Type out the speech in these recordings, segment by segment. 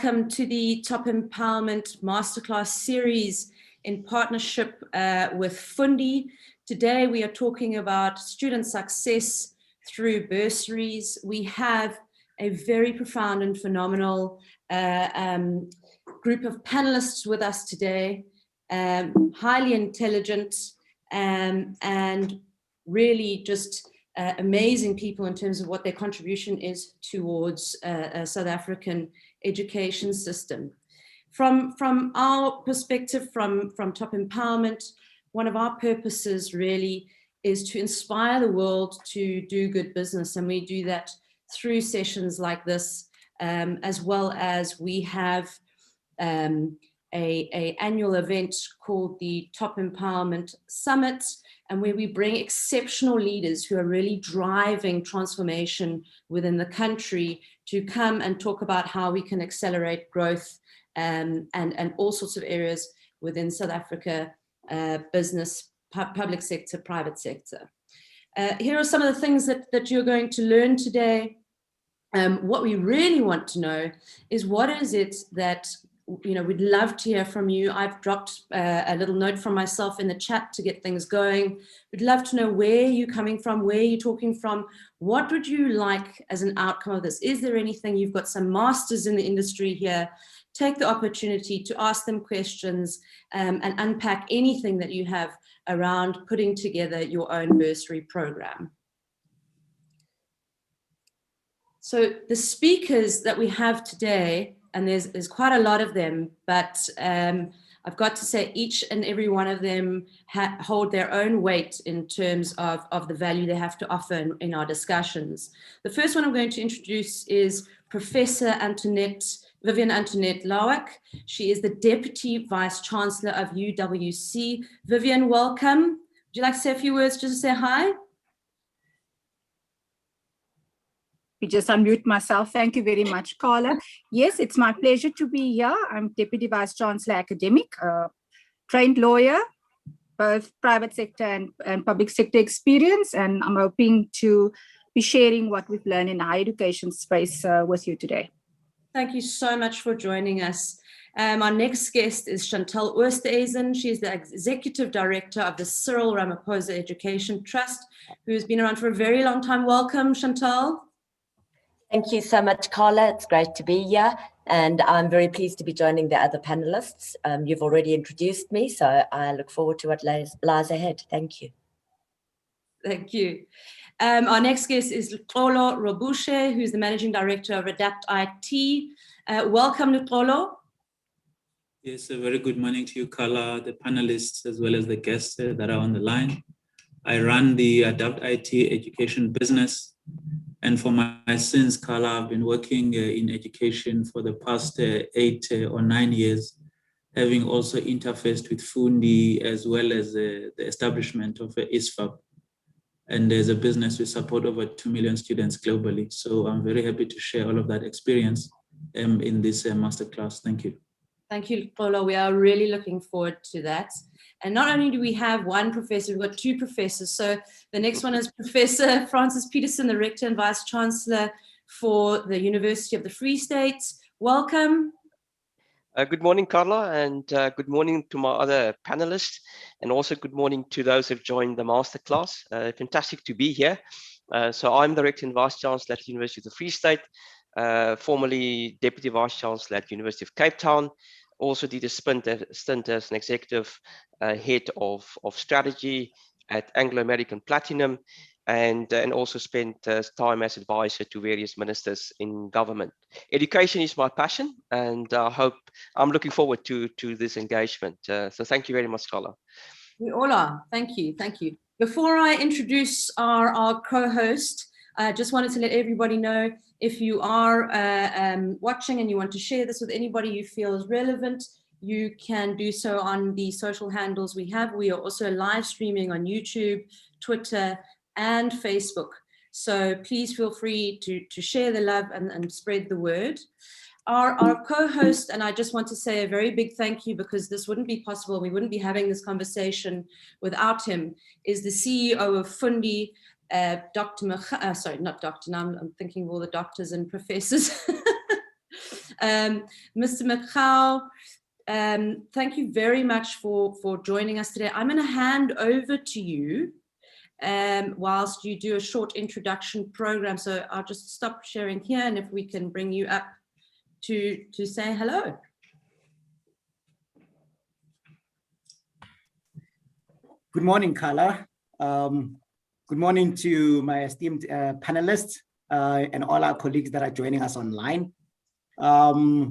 Welcome to the Top Empowerment Masterclass series in partnership with Fundi. Today we are talking about student success through bursaries. We have a very profound and phenomenal group of panelists with us today, highly intelligent and really just amazing people in terms of what their contribution is towards South African education system. From our perspective, from Top Empowerment, one of our purposes really is to inspire the world to do good business, and we do that through sessions like this, as well as we have a annual event called the Top Empowerment Summit, and where we bring exceptional leaders who are really driving transformation within the country to come and talk about how we can accelerate growth and all sorts of areas within South Africa, business, public sector, private sector. Here are some of the things that you're going to learn today. What we really want to know is what is it that we'd love to hear from you. I've dropped a little note from myself in the chat to get things going. We'd love to know where you're coming from, where you're talking from. What would you like as an outcome of this? Is there anything? You've got some masters in the industry here. Take the opportunity to ask them questions and unpack anything that you have around putting together your own bursary program. So the speakers that we have today, and there's quite a lot of them, but I've got to say each and every one of them hold their own weight in terms of the value they have to offer in our discussions. The first one I'm going to introduce is Professor Vivian Antoinette Lawak. She is the Deputy Vice Chancellor of UWC. Vivian, welcome. Would you like to say a few words just to say hi? Just unmute myself. Thank you very much, Carla. Yes, it's my pleasure to be here. I'm Deputy Vice Chancellor Academic, trained lawyer, both private sector and public sector experience, and I'm hoping to be sharing what we've learned in the higher education space with you today. Thank you so much for joining us. Our next guest is Chantal Oosterhuizen. She is the Executive Director of the Cyril Ramaphosa Education Trust, who's been around for a very long time. Welcome, Chantal. Thank you so much, Carla. It's great to be here, and I'm very pleased to be joining the other panelists. You've already introduced me, so I look forward to what lies ahead. Thank you. Thank you. Our next guest is Luxolo Robushe, who's the Managing Director of Adapt IT. Welcome, Luxolo. Yes, a very good morning to you, Carla, the panelists, as well as the guests that are on the line. I run the Adapt IT education business. And for my sins, Carla, I've been working in education for the past 8 or 9 years, having also interfaced with Fundi as well as the establishment of ISFAP. And as a business, we support over 2 million students globally. So I'm very happy to share all of that experience in this masterclass. Thank you. Thank you, Polo. We are really looking forward to that. And not only do we have one professor, we've got 2 professors. So the next one is Professor Francis Peterson, the Rector and Vice Chancellor for the University of the Free State. Welcome. Good morning, Carla, and good morning to my other panelists, and also good morning to those who've joined the masterclass. Fantastic to be here. So I'm the Rector and Vice Chancellor at the University of the Free State, formerly Deputy Vice Chancellor at the University of Cape Town. Also did a stint as an executive head of strategy at Anglo American Platinum, and also spent time as advisor to various ministers in government. Education is my passion, and I'm looking forward to this engagement. So thank you very much, Carla. We all are. Thank you. Thank you. Before I introduce our co-host, I just wanted to let everybody know, if you are watching and you want to share this with anybody you feel is relevant, you can do so on the social handles we have. We are also live streaming on YouTube, Twitter, and Facebook. So please feel free to share the love and spread the word. Our co-host, and I just want to say a very big thank you, because this wouldn't be possible, we wouldn't be having this conversation without him, is the CEO of Fundi, Dr. sorry, not Dr. Now I'm thinking of all the doctors and professors. Mr. McCall, thank you very much for joining us today. I'm going to hand over to you whilst you do a short introduction program. So I'll just stop sharing here, and if we can bring you up to say hello. Good morning, Carla. Good morning to my esteemed panelists and all our colleagues that are joining us online. I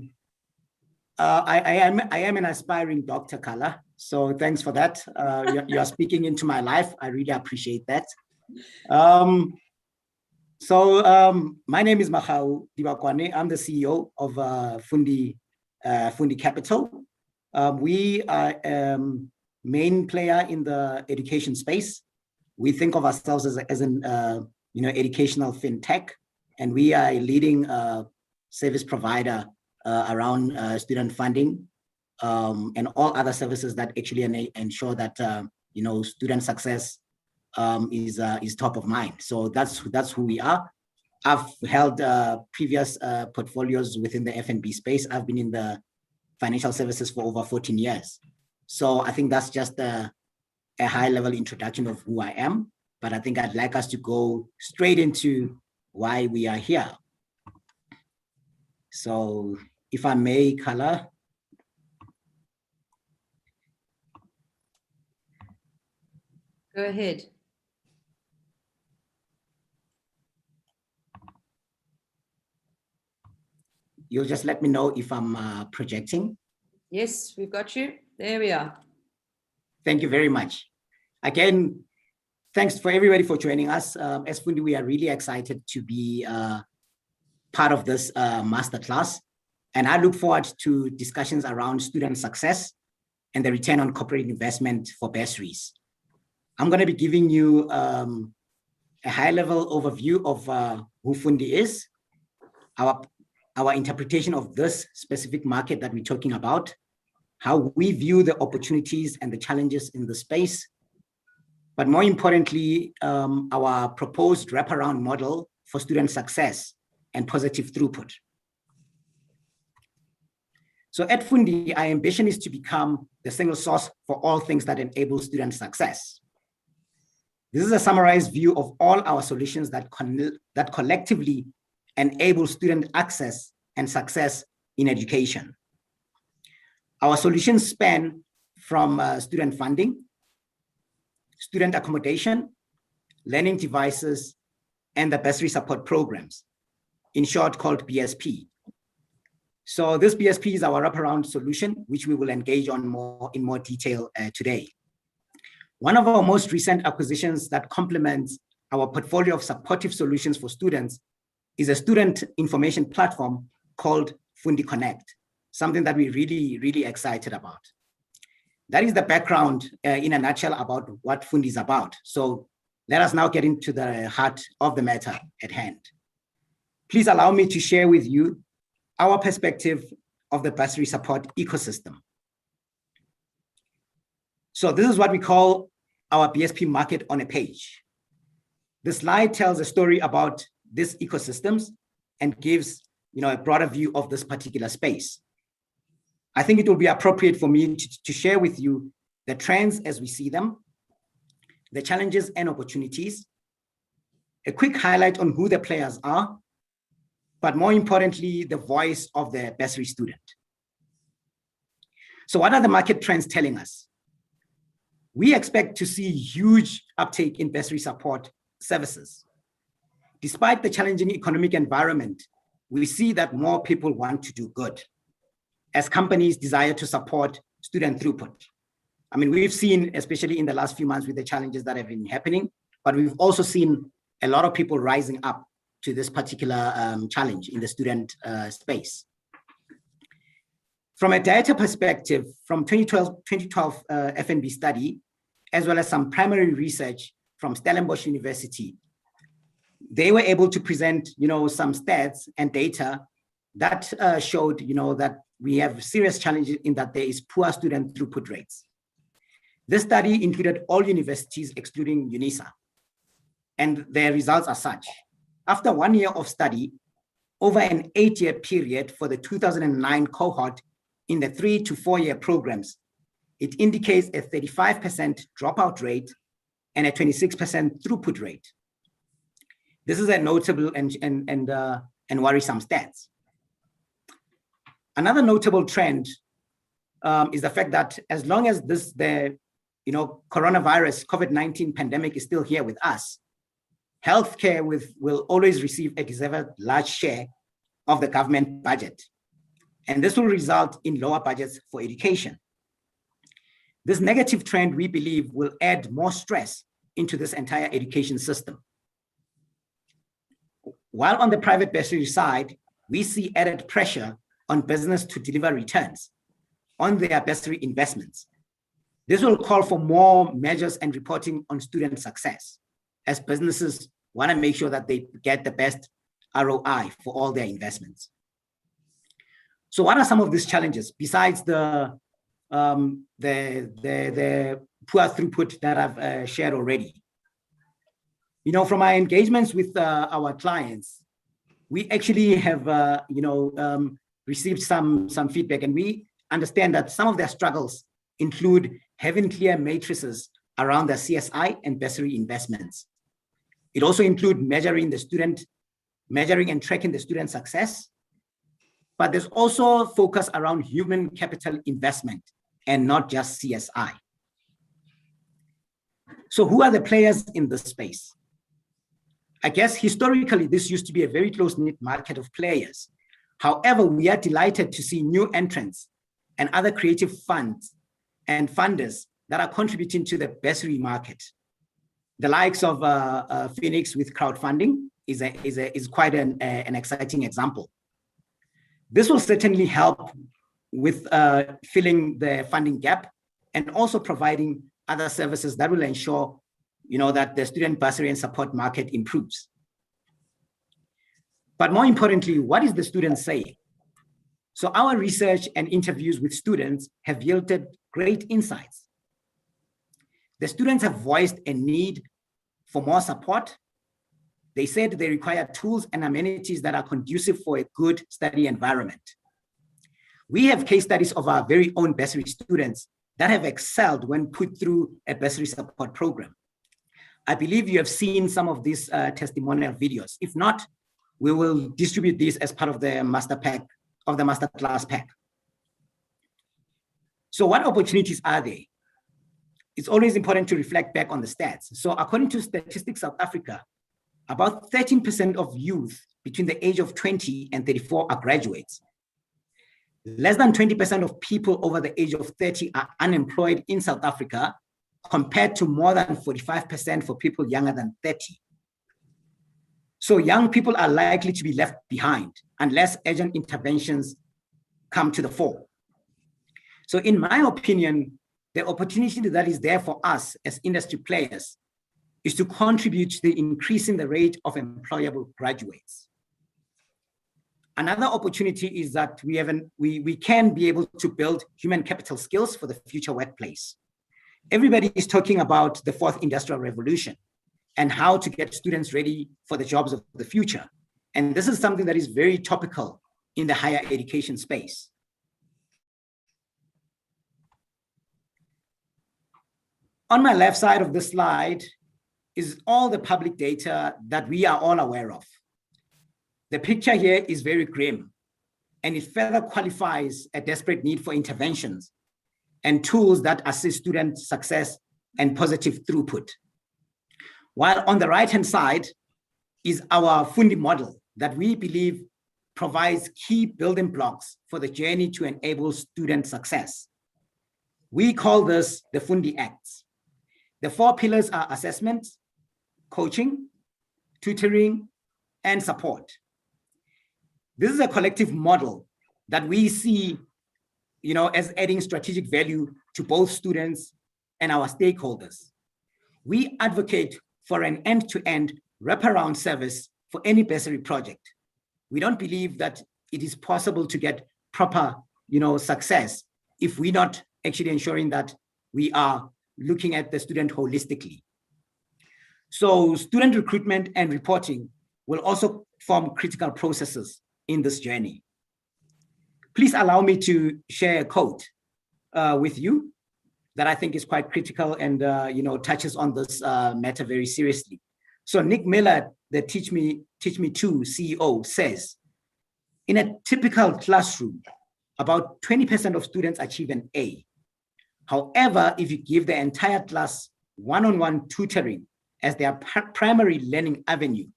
am an aspiring doctor, Carla, so thanks for that. You are speaking into my life. I really appreciate that. My name is Mahau Dibakwane. I'm the CEO of Fundi Capital. We are main player in the education space. We think of ourselves as an educational fintech, and we are a leading service provider around student funding and all other services that actually ensure that student success is top of mind. So that's who we are. I've held previous portfolios within the F&B space. I've been in the financial services for over 14 years. So I think that's just a high-level introduction of who I am, but I think I'd like us to go straight into why we are here. So if I may, Carla. Go ahead. You'll just let me know if I'm projecting. Yes, we've got you. There we are. Thank you very much. Again, thanks for everybody for joining us. As Fundi, we are really excited to be part of this masterclass. And I look forward to discussions around student success and the return on corporate investment for bursaries. I'm going to be giving you a high-level overview of who Fundi is, our interpretation of this specific market that we're talking about, how we view the opportunities and the challenges in the space, but more importantly, our proposed wraparound model for student success and positive throughput. So at Fundi, our ambition is to become the single source for all things that enable student success. This is a summarized view of all our solutions that collectively enable student access and success in education. Our solutions span from student funding, student accommodation, learning devices, and the bursary support programs, in short called BSP. So this BSP is our wraparound solution, which we will engage on in more detail today. One of our most recent acquisitions that complements our portfolio of supportive solutions for students is a student information platform called Fundi Connect, something that we're really, really excited about. That is the background in a nutshell about what Fundi is about. So let us now get into the heart of the matter at hand. Please allow me to share with you our perspective of the bursary support ecosystem. So this is what we call our BSP market on a page. The slide tells a story about these ecosystems and gives a broader view of this particular space. I think it will be appropriate for me to share with you the trends as we see them, the challenges and opportunities, a quick highlight on who the players are, but more importantly, the voice of the bursary student. So what are the market trends telling us? We expect to see huge uptake in bursary support services. Despite the challenging economic environment, we see that more people want to do good as companies desire to support student throughput. I mean, we've seen, especially in the last few months with the challenges that have been happening, but we've also seen a lot of people rising up to this particular challenge in the student space. From a data perspective, from 2012 F&B study, as well as some primary research from Stellenbosch University, they were able to present, some stats and data that showed, that we have serious challenges in that there is poor student throughput rates. This study included all universities excluding UNISA, and their results are such. After 1 year of study, over an 8-year period for the 2009 cohort in the 3 to 4 year programs, it indicates a 35% dropout rate and a 26% throughput rate. This is a notable and worrisome stats. Another notable trend is the fact that as long as the coronavirus COVID-19 pandemic is still here with us, healthcare will always receive a deserved large share of the government budget. And this will result in lower budgets for education. This negative trend, we believe, will add more stress into this entire education system. While on the private bursary side, we see added pressure on business to deliver returns on their bursary investments. This will call for more measures and reporting on student success, as businesses want to make sure that they get the best ROI for all their investments. So what are some of these challenges besides the poor throughput that I've shared already? From our engagements with our clients, we actually have received some feedback, and we understand that some of their struggles include having clear matrices around their CSI and bursary investments. It also includes measuring and tracking the student success, but there's also focus around human capital investment and not just CSI. So who are the players in this space? I guess historically, this used to be a very close-knit market of players. However, we are delighted to see new entrants and other creative funds and funders that are contributing to the bursary market. The likes of Phoenix with crowdfunding is quite an exciting example. This will certainly help with filling the funding gap and also providing other services that will ensure that the student bursary and support market improves. But more importantly, what is the student saying? So our research and interviews with students have yielded great insights. The students have voiced a need for more support. They said they require tools and amenities that are conducive for a good study environment. We have case studies of our very own bursary students that have excelled when put through a bursary support program. I believe you have seen some of these testimonial videos. If not, we will distribute these as part of the masterclass pack. So what opportunities are there? It's always important to reflect back on the stats. So according to Statistics South Africa, about 13% of youth between the age of 20 and 34 are graduates. Less than 20% of people over the age of 30 are unemployed in South Africa, compared to more than 45% for people younger than 30. So young people are likely to be left behind unless urgent interventions come to the fore. So in my opinion, the opportunity that is there for us as industry players is to contribute to the increasing the rate of employable graduates. Another opportunity is that we can be able to build human capital skills for the future workplace. Everybody is talking about the fourth industrial revolution and how to get students ready for the jobs of the future. And this is something that is very topical in the higher education space. On my left side of the slide is all the public data that we are all aware of. The picture here is very grim, and it further qualifies a desperate need for interventions and tools that assist student success and positive throughput. While on the right-hand side is our Fundi model that we believe provides key building blocks for the journey to enable student success. We call this the Fundi Acts. The 4 pillars are assessment, coaching, tutoring, and support. This is a collective model that we see as adding strategic value to both students and our stakeholders. We advocate for an end-to-end wraparound service for any bursary project. We don't believe that it is possible to get proper success if we're not actually ensuring that we are looking at the student holistically. So student recruitment and reporting will also form critical processes in this journey. Please allow me to share a quote with you that I think is quite critical and touches on this matter very seriously. So Nick Miller, the Teach Me 2 CEO, says, in a typical classroom, about 20% of students achieve an A. However, if you give the entire class one-on-one tutoring as their primary learning avenue,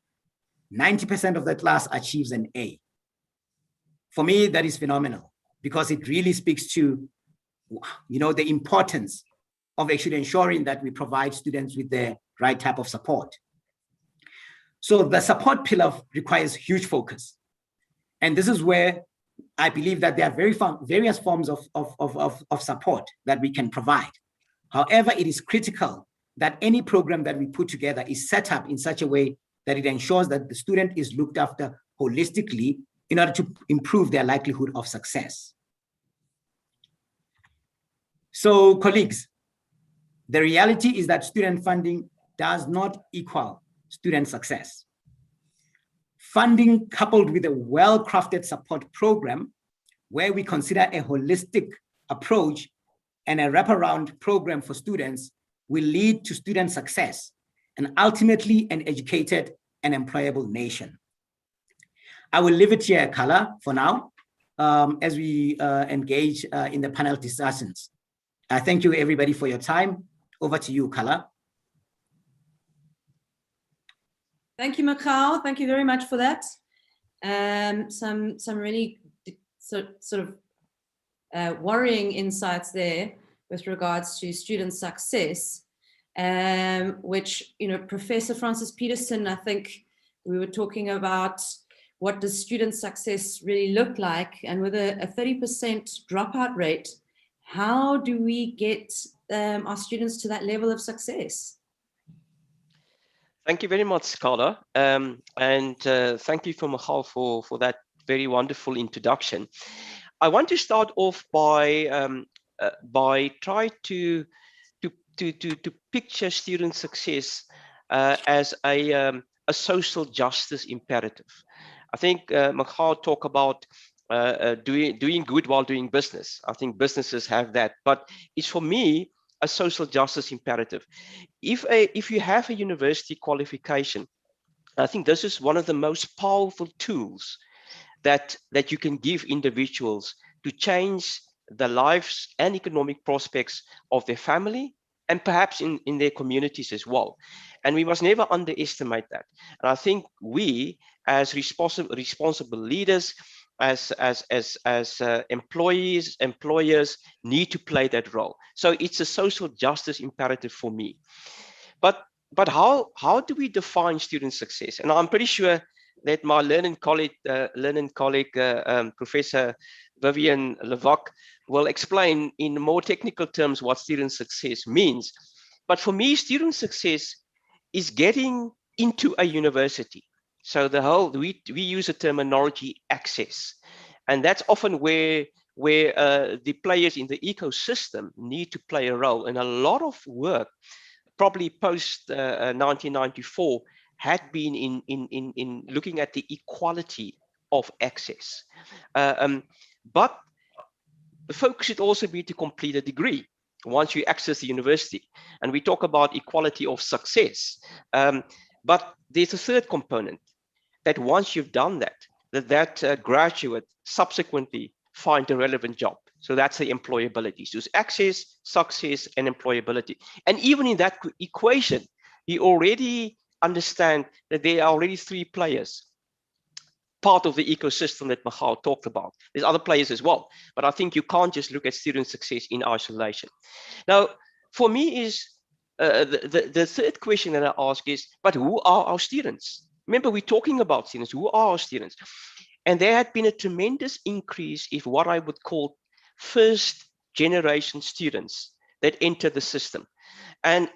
90% of the class achieves an A. For me, that is phenomenal because it really speaks to the importance of actually ensuring that we provide students with the right type of support. So the support pillar requires huge focus. And this is where I believe that there are various forms of support that we can provide. However, it is critical that any program that we put together is set up in such a way that it ensures that the student is looked after holistically in order to improve their likelihood of success. So, colleagues, the reality is that student funding does not equal student success. Funding coupled with a well-crafted support program where we consider a holistic approach and a wraparound program for students will lead to student success and ultimately an educated and employable nation. I will leave it here, Kala, for now, as we engage in the panel discussions. Thank you, everybody, for your time. Over to you, Kala. Thank you, Michal. Thank you very much for that. Some really sort of worrying insights there with regards to student success, which, Professor Francis Peterson, I think we were talking about what does student success really look like, and with a 30% dropout rate, how do we get our students to that level of success? Thank you very much, Carla, and thank you for Michal for that very wonderful introduction. I want to start off by trying to picture student success as a social justice imperative. I think Michal talked about doing good while doing business. I think businesses have that, but it's, for me, a social justice imperative. If you have a university qualification, I think this is one of the most powerful tools that you can give individuals to change the lives and economic prospects of their family and perhaps in their communities as well. And we must never underestimate that. And I think we, as responsible leaders, as employers need to play that role. So it's a social justice imperative for me. But how do we define student success? And I'm pretty sure that my learning colleague, Professor Vivian Levac, will explain in more technical terms what student success means. But for me, student success is getting into a university. So we use the terminology access, and that's often where the players in the ecosystem need to play a role. And a lot of work, probably post 1994, had been in looking at the equality of access. But the focus should also be to complete a degree once you access the university. And we talk about equality of success. But there's a third component, that once you've done that graduate subsequently find a relevant job. So that's the employability. So it's access, success, and employability. And even in that equation, you already understand that there are already three players, part of the ecosystem that Michal talked about. There's other players as well, but I think you can't just look at student success in isolation. Now, for me is the third question that I ask is, but who are our students? Remember, we're talking about students. Who are our students? And there had been a tremendous increase in what I would call first generation students that enter the system. And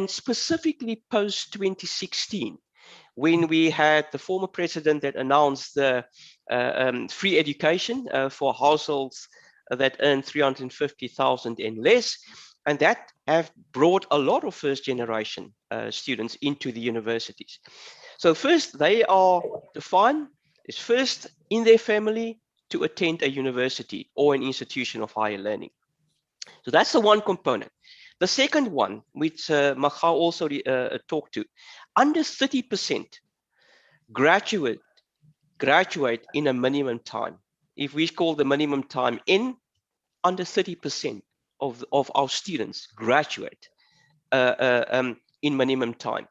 specifically post 2016, when we had the former president that announced the free education for households that earn 350,000 and less, and that have brought a lot of first generation students into the universities. So first, they are defined is first in their family to attend a university or an institution of higher learning. So that's the one component. The second one, which Macha also talked to, under 30% graduate in a minimum time. If we call the minimum time N, under 30% of our students graduate in minimum time.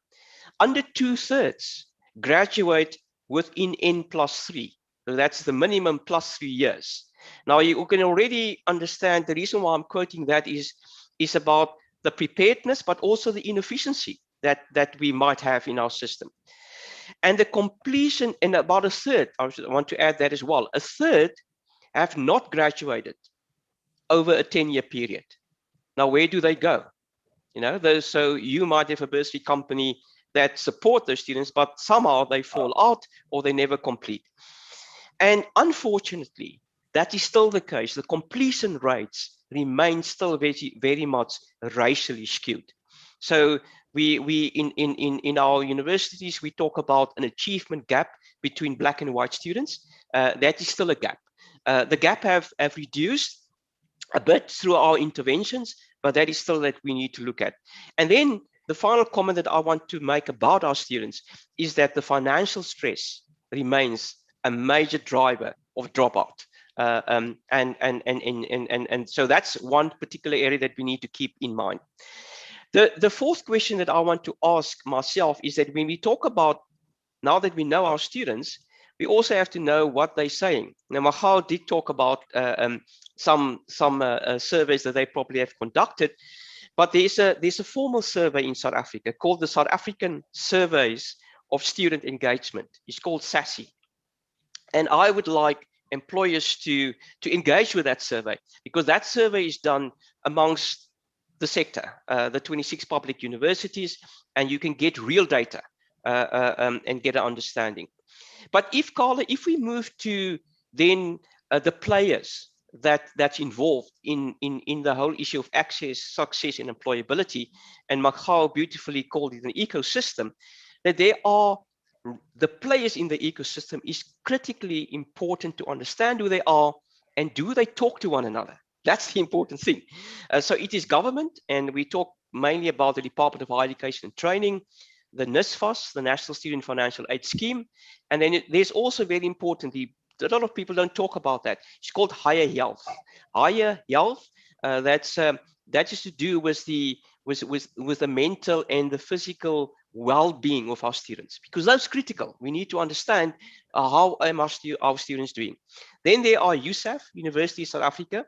Under 2/3 graduate within N+3. So that's the minimum plus 3 years. Now you can already understand the reason why I'm quoting that is about the preparedness, but also the inefficiency that we might have in our system. And the completion, and about a third, I want to add that as well, a third have not graduated over a 10-year period. Now, where do they go? You know, so you might have a bursary company that support those students, but somehow they fall out or they never complete. And unfortunately, that is still the case. The completion rates remain still very, very much racially skewed. So we in our universities, we talk about an achievement gap between Black and white students. That is still a gap. The gap have reduced a bit through our interventions, but that is still that we need to look at. And then the final comment that I want to make about our students is that the financial stress remains a major driver of dropout. And so that's one particular area that we need to keep in mind. The fourth question that I want to ask myself is that when we talk about, now that we know our students, we also have to know what they're saying. Now, Mahal did talk about some surveys that they probably have conducted, but there's a formal survey in South Africa called the South African Surveys of Student Engagement. It's called SASSI. And I would like employers to engage with that survey, because that survey is done amongst the sector, the 26 public universities, and you can get real data and get an understanding. But if, Carla, if we move to then the players that's involved in the whole issue of access, success, and employability, and Makhao beautifully called it an ecosystem, that there are the players in the ecosystem is critically important to understand who they are and do they talk to one another. That's the important thing. So it is government, and we talk mainly about the Department of Higher Education and Training, the NSFAS, the National Student Financial Aid Scheme. And then there's also very importantly, a lot of people don't talk about that. It's called higher health. Higher health, that is to do with the mental and the physical well-being of our students, because that's critical. We need to understand how our students doing. Then there are USAF, University of South Africa,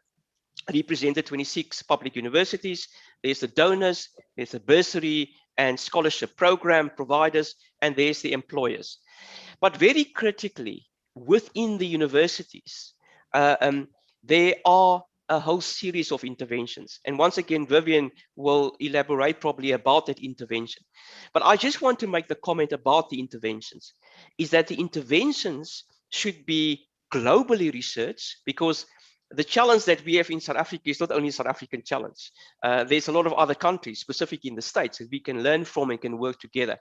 represented 26 public universities. There's the donors, there's the bursary and scholarship program providers, and there's the employers. But very critically, within the universities, there are a whole series of interventions. And once again, Vivian will elaborate probably about that intervention. But I just want to make the comment about the interventions, is that the interventions should be globally researched, because the challenge that we have in South Africa is not only a South African challenge. There's a lot of other countries, specifically in the States, that we can learn from and can work together.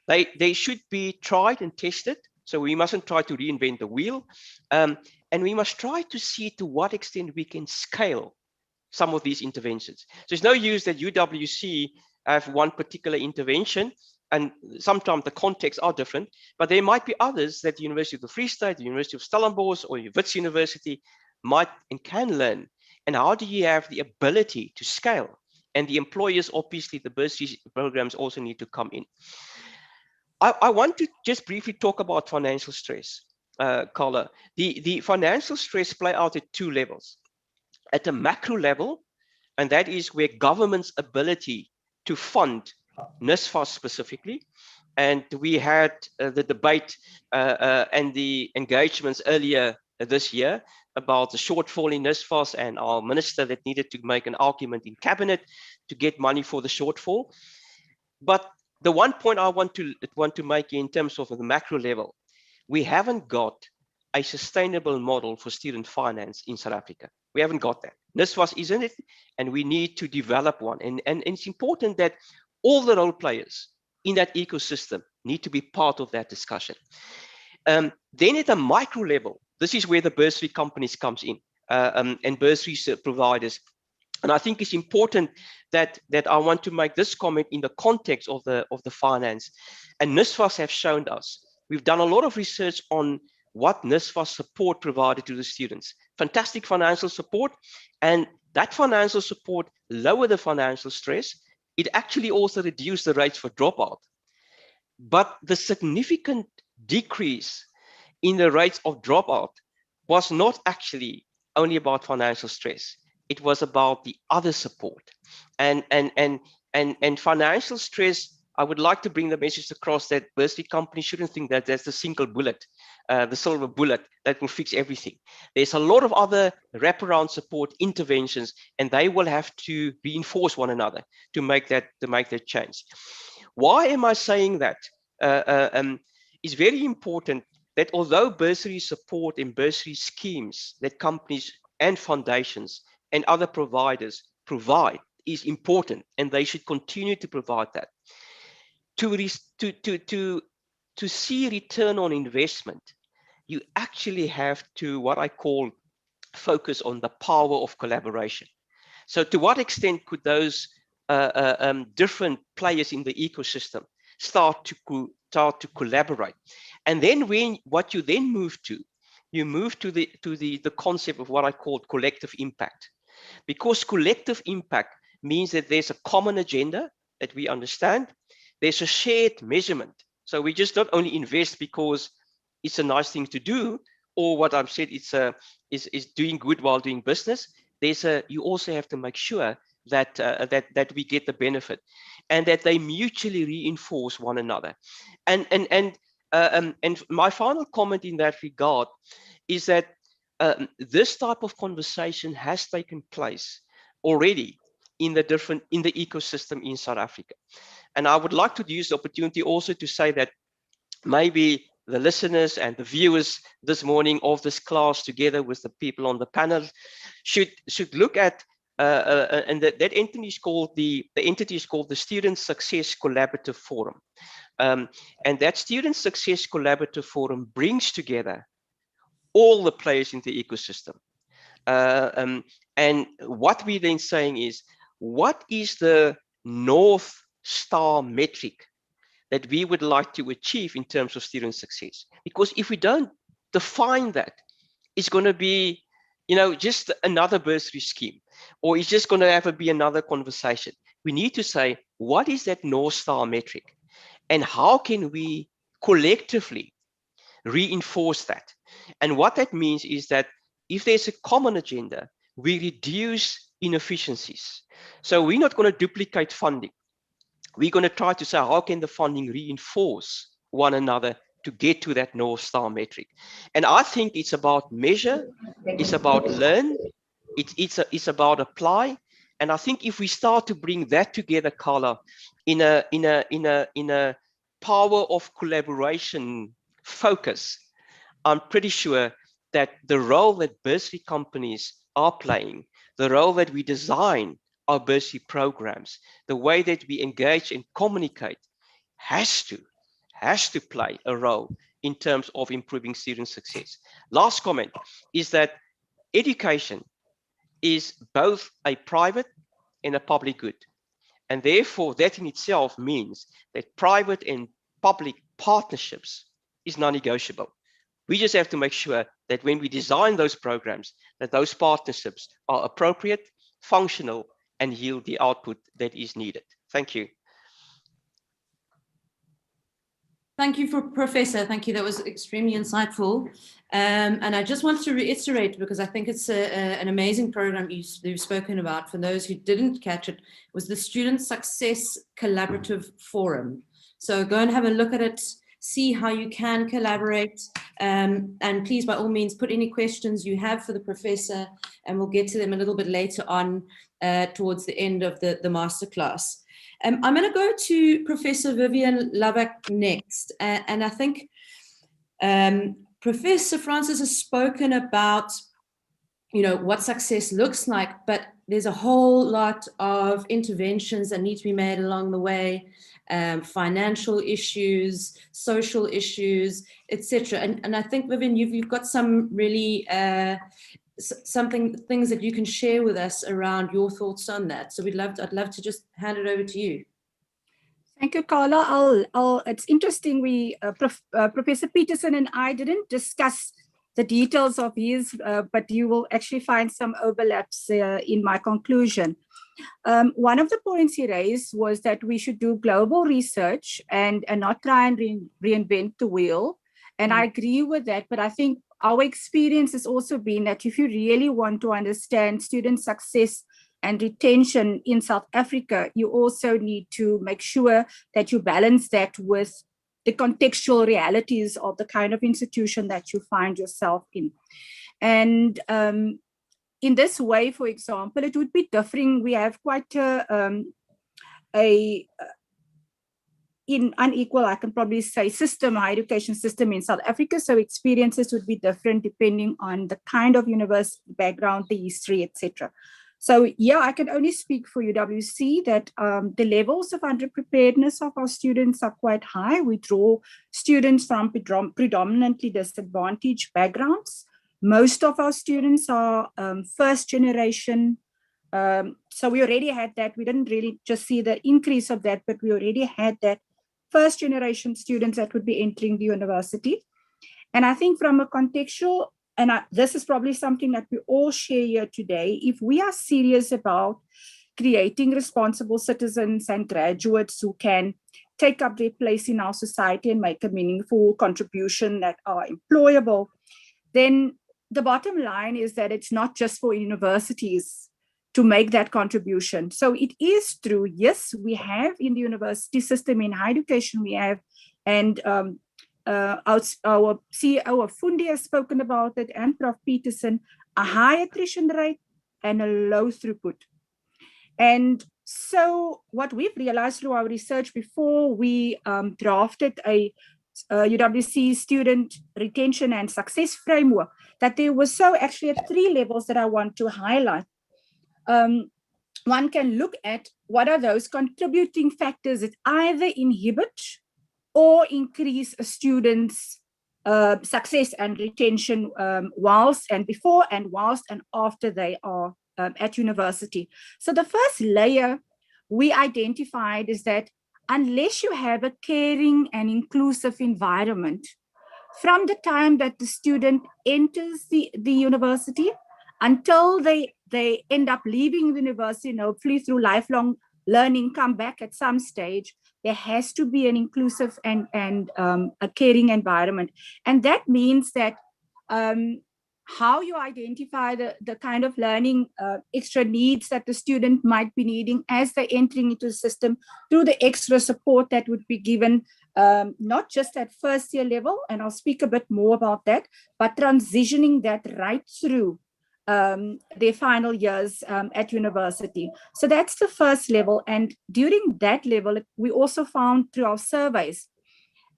They should be tried and tested. So we mustn't try to reinvent the wheel. And we must try to see to what extent we can scale some of these interventions. So it's no use that UWC have one particular intervention, and sometimes the contexts are different, but there might be others that the University of the Free State, the University of Stellenbosch, or Wits University might and can learn. And how do you have the ability to scale? And the employers, obviously, the bursary programs also need to come in. I want to just briefly talk about financial stress, Carla. The financial stress play out at two levels. At a macro level, and that is where government's ability to fund NSFAS specifically. And we had the debate and the engagements earlier this year about the shortfall in NSFAS, and our minister that needed to make an argument in cabinet to get money for the shortfall. But the one point I want to make in terms of the macro level, we haven't got a sustainable model for student finance in South Africa. We haven't got that. NSFAS isn't it, and we need to develop one. And it's important that all the role players in that ecosystem need to be part of that discussion. Then at a micro level, this is where the bursary companies comes in, and bursary providers. And I think it's important that I want to make this comment in the context of the finance. And NSFAS have shown us, we've done a lot of research on what NSFAS support provided to the students. Fantastic financial support, and that financial support lowered the financial stress. It actually also reduced the rates for dropout. But the significant decrease in the rates of dropout was not actually only about financial stress. It was about the other support, and financial stress. I would like to bring the message across that bursary companies shouldn't think that there's the single bullet, the silver bullet that will fix everything. There's a lot of other wraparound support interventions, and they will have to reinforce one another to make that change. Why am I saying that? It's very important that although bursary support and bursary schemes that companies and foundations and other providers provide is important, and they should continue to provide that. To see return on investment, you actually have to, what I call, focus on the power of collaboration. So to what extent could those different players in the ecosystem start to collaborate? And then what you then move to, you move to the concept of what I call collective impact. Because collective impact means that there's a common agenda that we understand. There's a shared measurement. So we just not only invest because it's a nice thing to do, or what I've said, is doing good while doing business. You also have to make sure that that we get the benefit, and that they mutually reinforce one another. And my final comment in that regard is that this type of conversation has taken place already in the ecosystem in South Africa. And I would like to use the opportunity also to say that maybe the listeners and the viewers this morning of this class, together with the people on the panel, should look at and that entity is called the Student Success Collaborative Forum. And that Student Success Collaborative Forum brings together all the players in the ecosystem. And what we're then saying is, what is the North Star metric that we would like to achieve in terms of student success? Because if we don't define that, it's going to be, just another bursary scheme, or it's just going to be another conversation. We need to say, what is that North Star metric, and how can we collectively reinforce that? And what that means is that if there's a common agenda, we reduce inefficiencies. So we're not going to duplicate funding. We're going to try to say, how can the funding reinforce one another to get to that North Star metric? And I think it's about measure, it's about learn, it's about apply. And I think if we start to bring that together, Carla, in a power of collaboration focus, I'm pretty sure that the role that bursary companies are playing, the role that we design our bursary programs, the way that we engage and communicate has to play a role in terms of improving student success. Last comment is that education is both a private and a public good. And therefore, that in itself means that private and public partnerships is non-negotiable. We just have to make sure that when we design those programs, that those partnerships are appropriate, functional, and yield the output that is needed. Thank you. Thank you, Professor. Thank you. That was extremely insightful. And I just want to reiterate, because I think it's an amazing program you've spoken about. For those who didn't catch it, was the Student Success Collaborative Forum. So go and have a look at it, see how you can collaborate. And please, by all means, put any questions you have for the professor, and we'll get to them a little bit later on towards the end of the masterclass. I'm going to go to Professor Vivian Lovac next. And I think Professor Francis has spoken about, what success looks like, but there's a whole lot of interventions that need to be made along the way. financial issues, social issues, etc. And I think, Vivian, you've got some really things that you can share with us around your thoughts on that. So I'd love to just hand it over to you. Thank you, Carla. It's interesting. Professor Peterson and I didn't discuss the details of his, but you will actually find some overlaps in my conclusion. One of the points he raised was that we should do global research and not try and reinvent the wheel. And I agree with that, but I think our experience has also been that if you really want to understand student success and retention in South Africa, you also need to make sure that you balance that with the contextual realities of the kind of institution that you find yourself in. And in this way, for example, it would be differing. We have quite unequal, I can probably say, higher education system in South Africa. So experiences would be different depending on the kind of university background, the history, etc. So yeah, I can only speak for UWC that the levels of underpreparedness of our students are quite high. We draw students from predominantly disadvantaged backgrounds. Most of our students are first generation. So we already had that. We didn't really just see the increase of that, but we already had that first generation students that would be entering the university. And I think from a contextual, and this is probably something that we all share here today, if we are serious about creating responsible citizens and graduates who can take up their place in our society and make a meaningful contribution that are employable, then the bottom line is that it's not just for universities to make that contribution. So it is true, yes, we have in the university system, in higher education, we have, and our CEO of Fundi has spoken about it, and Prof. Peterson, a high attrition rate and a low throughput. And so what we've realized through our research before we drafted a UWC student retention and success framework, that there was actually at 3 levels that I want to highlight. One can look at what are those contributing factors that either inhibit or increase a student's success and retention whilst and before and whilst and after they are at university. So the first layer we identified is that unless you have a caring and inclusive environment, from the time that the student enters the university until they end up leaving the university and hopefully through lifelong learning come back at some stage, there has to be an inclusive and a caring environment. And that means that how you identify the kind of learning extra needs that the student might be needing as they're entering into the system through the extra support that would be given, not just at first year level, and I'll speak a bit more about that, but transitioning that right through their final years at university. So that's the first level. And during that level, we also found through our surveys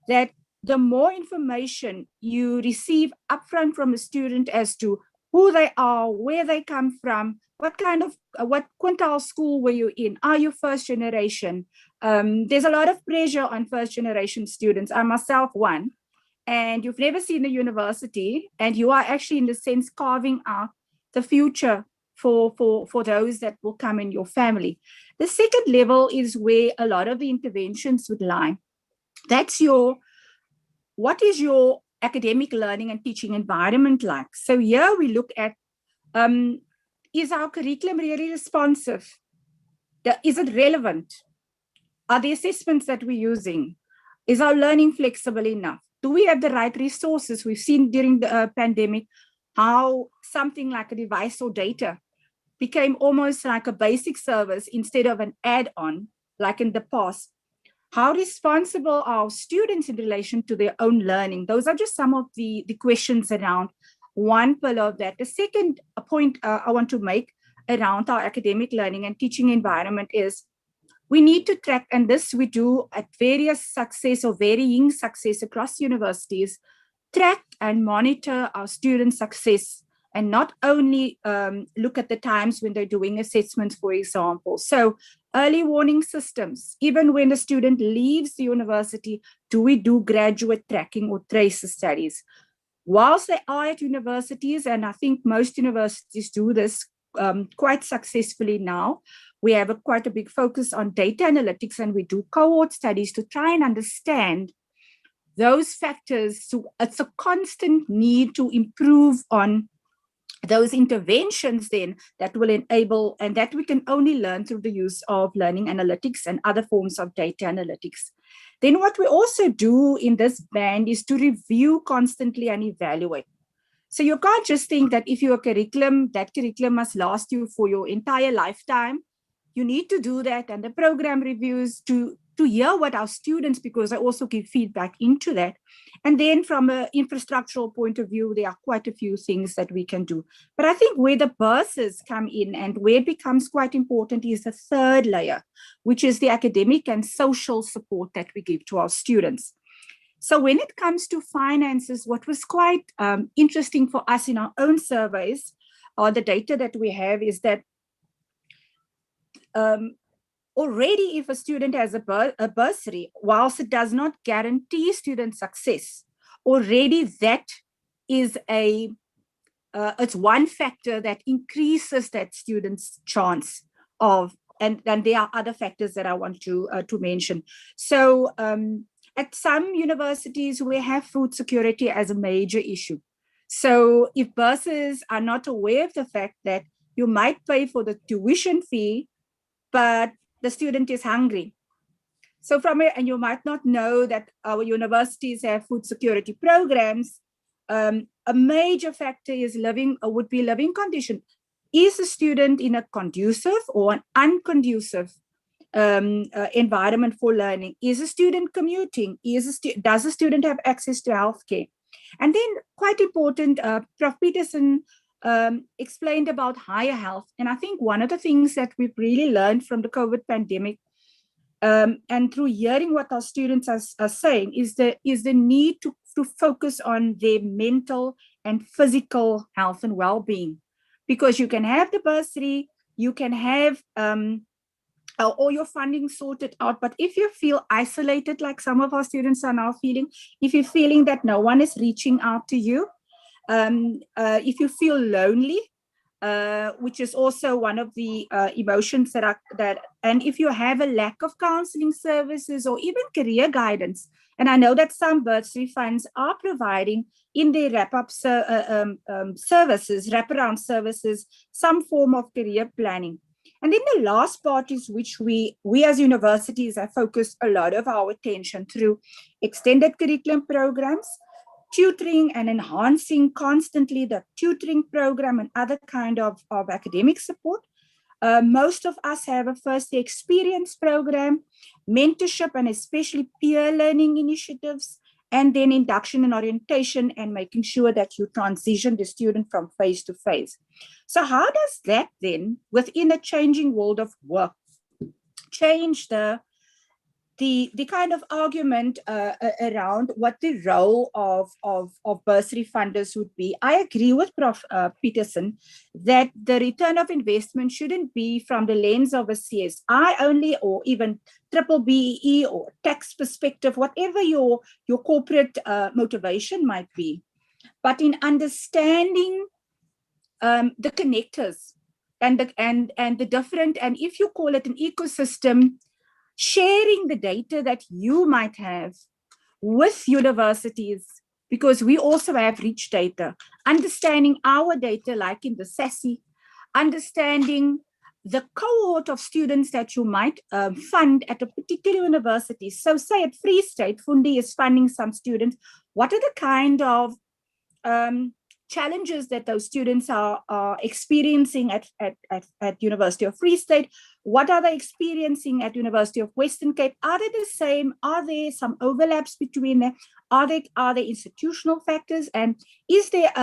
that the more information you receive upfront from a student as to who they are, where they come from, what kind of, what quintile school were you in? Are you first generation? There's a lot of pressure on first generation students. I myself one, and you've never seen a university, and you are actually in the sense carving out the future for those that will come in your family. The second level is where a lot of the interventions would lie. That's what is your academic learning and teaching environment like? So here we look at, is our curriculum really responsive? Is it relevant? Are the assessments that we're using, is our learning flexible enough? Do we have the right resources? We've seen during the pandemic how something like a device or data became almost like a basic service instead of an add-on like in the past. How responsible are students in relation to their own learning? Those are just some of the questions around one pillar of that. The second point I want to make around our academic learning and teaching environment is we need to track, and this we do at various success or varying success across universities, track and monitor our student success and not only look at the times when they're doing assessments, for example. So early warning systems, even when the student leaves the university, do we do graduate tracking or tracer studies? Whilst they are at universities, and I think most universities do this quite successfully now, we have quite a big focus on data analytics, and we do cohort studies to try and understand those factors. So it's a constant need to improve on those interventions then that will enable, and that we can only learn through the use of learning analytics and other forms of data analytics. Then what we also do in this band is to review constantly and evaluate. So you can't just think that if you're a curriculum, that curriculum must last you for your entire lifetime. You need to do that, and the program reviews to hear what our students, because I also give feedback into that. And then from an infrastructural point of view, there are quite a few things that we can do. But I think where the bursaries come in and where it becomes quite important is the third layer, which is the academic and social support that we give to our students. So when it comes to finances, what was quite interesting for us in our own surveys, or the data that we have, is that already if a student has a bursary, whilst it does not guarantee student success, already that is it's one factor that increases that student's chance of, and there are other factors that I want to mention. So at some universities, we have food security as a major issue. So if bursaries are not aware of the fact that you might pay for the tuition fee, but the student is hungry. So and you might not know that our universities have food security programs. A major factor is would be living condition. Is the student in a conducive or an unconducive environment for learning? Is a student commuting? Does the student have access to healthcare? And then quite important, Prof. Peterson explained about higher health. And I think one of the things that we've really learned from the COVID pandemic, and through hearing what our students are saying, is the need to focus on their mental and physical health and well-being. Because you can have the bursary, you can have all your funding sorted out, but if you feel isolated, like some of our students are now feeling, if you're feeling that no one is reaching out to you, if you feel lonely, which is also one of the emotions and if you have a lack of counseling services or even career guidance, and I know that some bursary funds are providing in their wrap-up services, wraparound services, some form of career planning. And then the last part is which we as universities have focused a lot of our attention through extended curriculum programs, tutoring and enhancing constantly the tutoring program and other kind of academic support. Most of us have a first experience program, mentorship and especially peer learning initiatives, and then induction and orientation and making sure that you transition the student from phase to phase. So how does that then, within a changing world of work, change the kind of argument around what the role of bursary funders would be? I agree with Prof. Peterson that the return of investment shouldn't be from the lens of a CSI only, or even triple BEE or tax perspective, whatever your corporate motivation might be. But in understanding the connectors and the different, and if you call it an ecosystem, sharing the data that you might have with universities, because we also have rich data, understanding our data, like in the SASSI, understanding the cohort of students that you might fund at a particular university. So say at Free State, Fundi is funding some students. What are the kind of challenges that those students are experiencing at University of Free State? What are they experiencing at University of Western Cape? Are they the same? Are there some overlaps between them? Are there institutional factors? And is there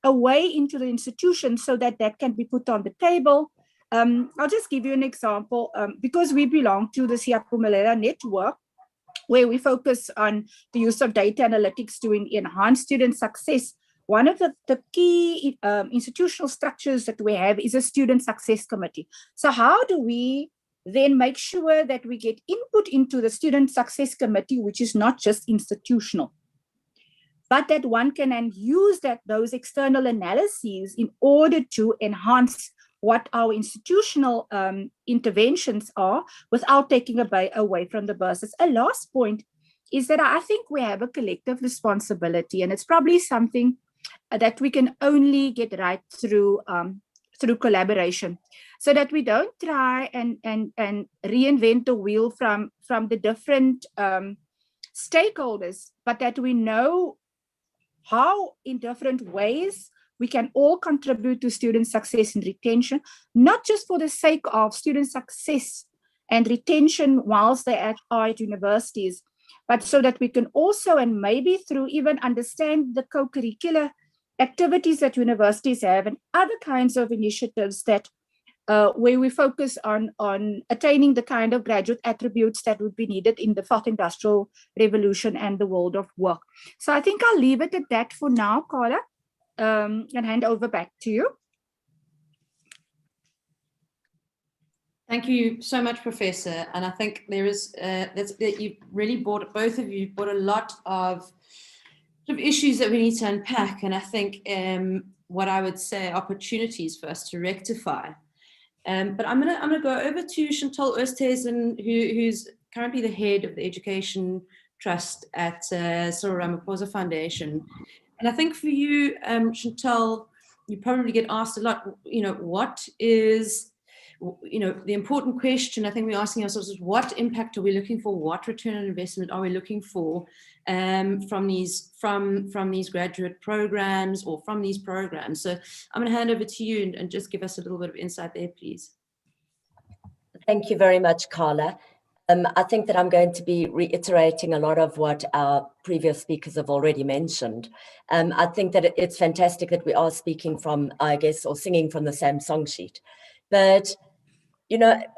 a way into the institution so that can be put on the table? I'll just give you an example. Because we belong to the Siyapumelela network, where we focus on the use of data analytics to enhance student success, one of the key institutional structures that we have is a student success committee. So how do we then make sure that we get input into the student success committee, which is not just institutional, but that one can then use those external analyses in order to enhance what our institutional interventions are without taking away from the bursars. A last point is that I think we have a collective responsibility, and it's probably something that we can only get right through collaboration, so that we don't try and reinvent the wheel from the different stakeholders, but that we know how in different ways we can all contribute to student success and retention, not just for the sake of student success and retention whilst they are at universities, but so that we can also, and maybe through even understand the co-curricular activities that universities have and other kinds of initiatives that where we focus on attaining the kind of graduate attributes that would be needed in the fourth industrial revolution and the world of work. So I think I'll leave it at that for now, Carla, and hand over back to you. Thank you so much, Professor. And I think there is that you've really both of you brought a lot of issues that we need to unpack. And I think what I would say opportunities for us to rectify. But I'm gonna go over to Chantal Oosthuizen, who's currently the head of the Education Trust at Cyril Ramaphosa Foundation. And I think for you, Chantal, you probably get asked a lot, what is, the important question I think we're asking ourselves is, what impact are we looking for? What return on investment are we looking for from these graduate programs or from these programs? So I'm going to hand over to you and just give us a little bit of insight there, please. Thank you very much, Carla. I think that I'm going to be reiterating a lot of what our previous speakers have already mentioned. I think that it's fantastic that we are speaking from, I guess, or singing from the same song sheet. But,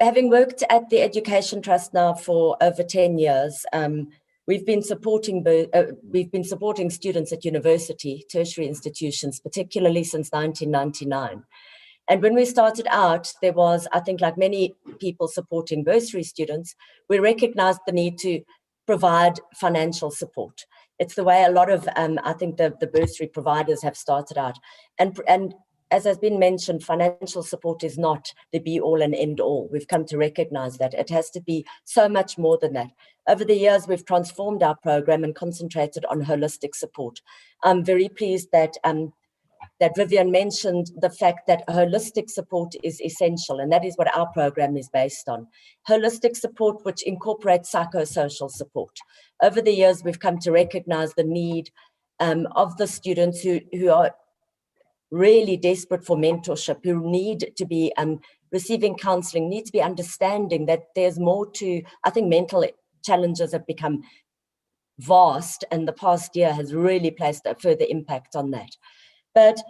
having worked at the Education Trust now for over 10 years, we've been supporting students at university, tertiary institutions, particularly since 1999. And when we started out, there was, I think, like many people supporting bursary students, we recognized the need to provide financial support. It's the way a lot of, I think, the bursary providers have started out. And as has been mentioned, financial support is not the be-all and end-all. We've come to recognize that. It has to be so much more than that. Over the years, we've transformed our program and concentrated on holistic support. I'm very pleased that Vivian mentioned the fact that holistic support is essential, and that is what our program is based on. Holistic support, which incorporates psychosocial support. Over the years, we've come to recognize the need of the students who are really desperate for mentorship, who need to be receiving counseling, need to be understanding that there's more to, I think mental challenges have become vast, and the past year has really placed a further impact on that. But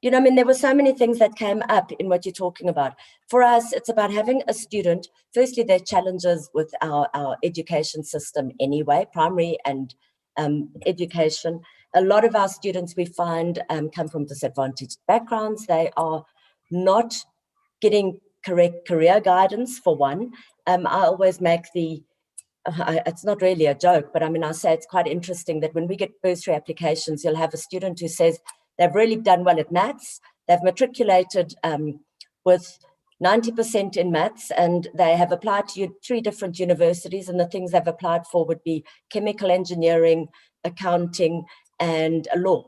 there were so many things that came up in what you're talking about. For us, it's about having a student, firstly, there are challenges with our education system anyway, primary and education. A lot of our students we find come from disadvantaged backgrounds. They are not getting correct career guidance, for one. I always make it's not really a joke, but I say it's quite interesting that when we get bursary applications, you'll have a student who says they've really done well at maths, they've matriculated with 90% in maths, and they have applied to 3 different universities, and the things they've applied for would be chemical engineering, accounting, and law.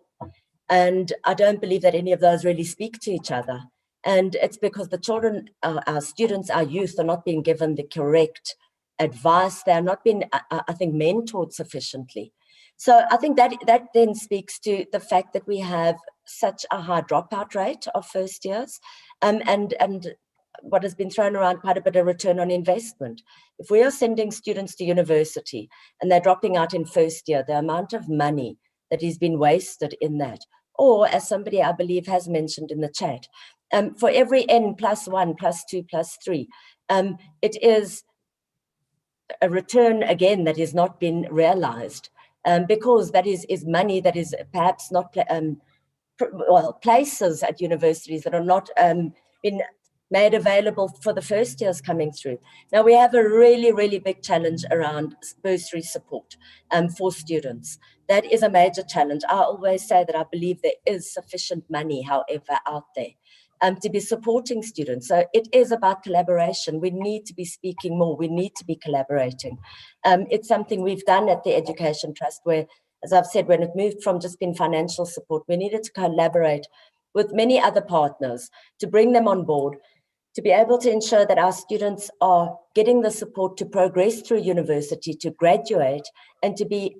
And I don't believe that any of those really speak to each other. And it's because the children, our students, our youth are not being given the correct advice. They're not being, I think, mentored sufficiently. So I think that then speaks to the fact that we have such a high dropout rate of first years, and what has been thrown around quite a bit of return on investment. If we are sending students to university and they're dropping out in first year, the amount of money that has been wasted in that, or as somebody I believe has mentioned in the chat, for every N +1, +2, +3, it is a return again that has not been realized. because that is money that is perhaps not, places at universities that are not been made available for the first years coming through. Now we have a really, really big challenge around bursary support for students. That is a major challenge. I always say that I believe there is sufficient money, however, out there to be supporting students. So it is about collaboration. We need to be speaking more. We need to be collaborating. It's something we've done at the Education Trust where, as I've said, when it moved from just being financial support, we needed to collaborate with many other partners to bring them on board, to be able to ensure that our students are getting the support to progress through university, to graduate, and to be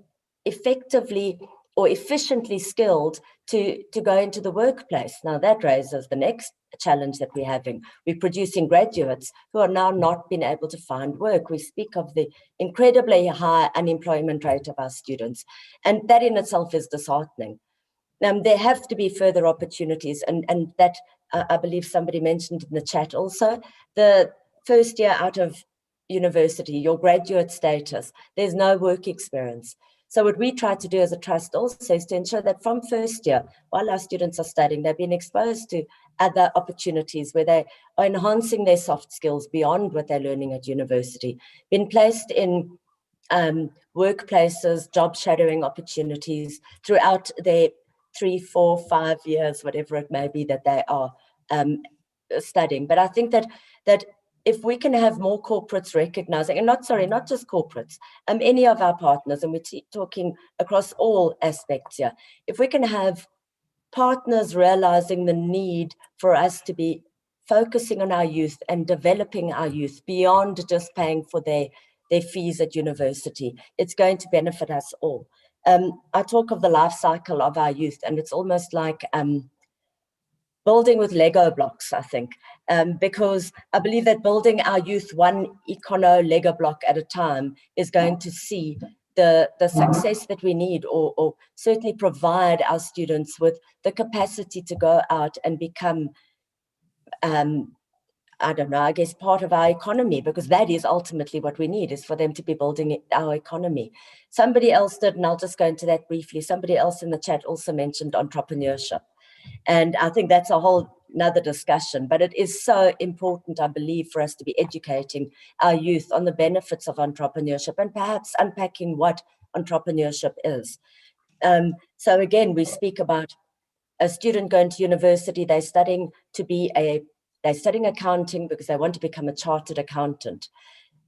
effectively or efficiently skilled to go into the workplace. Now that raises the next challenge that we're having. We're producing graduates who are now not being able to find work. We speak of the incredibly high unemployment rate of our students, and that in itself is disheartening. There have to be further opportunities, and that I believe somebody mentioned in the chat also, the first year out of university, your graduate status, there's no work experience. So what we try to do as a trust also is to ensure that from first year, while our students are studying, they're being exposed to other opportunities where they are enhancing their soft skills beyond what they're learning at university, being placed in workplaces, job shadowing opportunities throughout their 3, 4, 5 years, whatever it may be that they are studying. But I think that if we can have more corporates recognizing, and not just corporates, any of our partners, and we're talking across all aspects here, if we can have partners realizing the need for us to be focusing on our youth and developing our youth beyond just paying for their fees at university, it's going to benefit us all. I talk of the life cycle of our youth, and it's almost like building with Lego blocks, I think, because I believe that building our youth one econo Lego block at a time is going to see the success that we need, or certainly provide our students with the capacity to go out and become, I don't know, I guess part of our economy, because that is ultimately what we need, is for them to be building our economy. Somebody else did, and I'll just go into that briefly, somebody else in the chat also mentioned entrepreneurship. And I think that's a whole another discussion, but it is so important, I believe, for us to be educating our youth on the benefits of entrepreneurship and perhaps unpacking what entrepreneurship is. So again, we speak about a student going to university, they're studying accounting because they want to become a chartered accountant.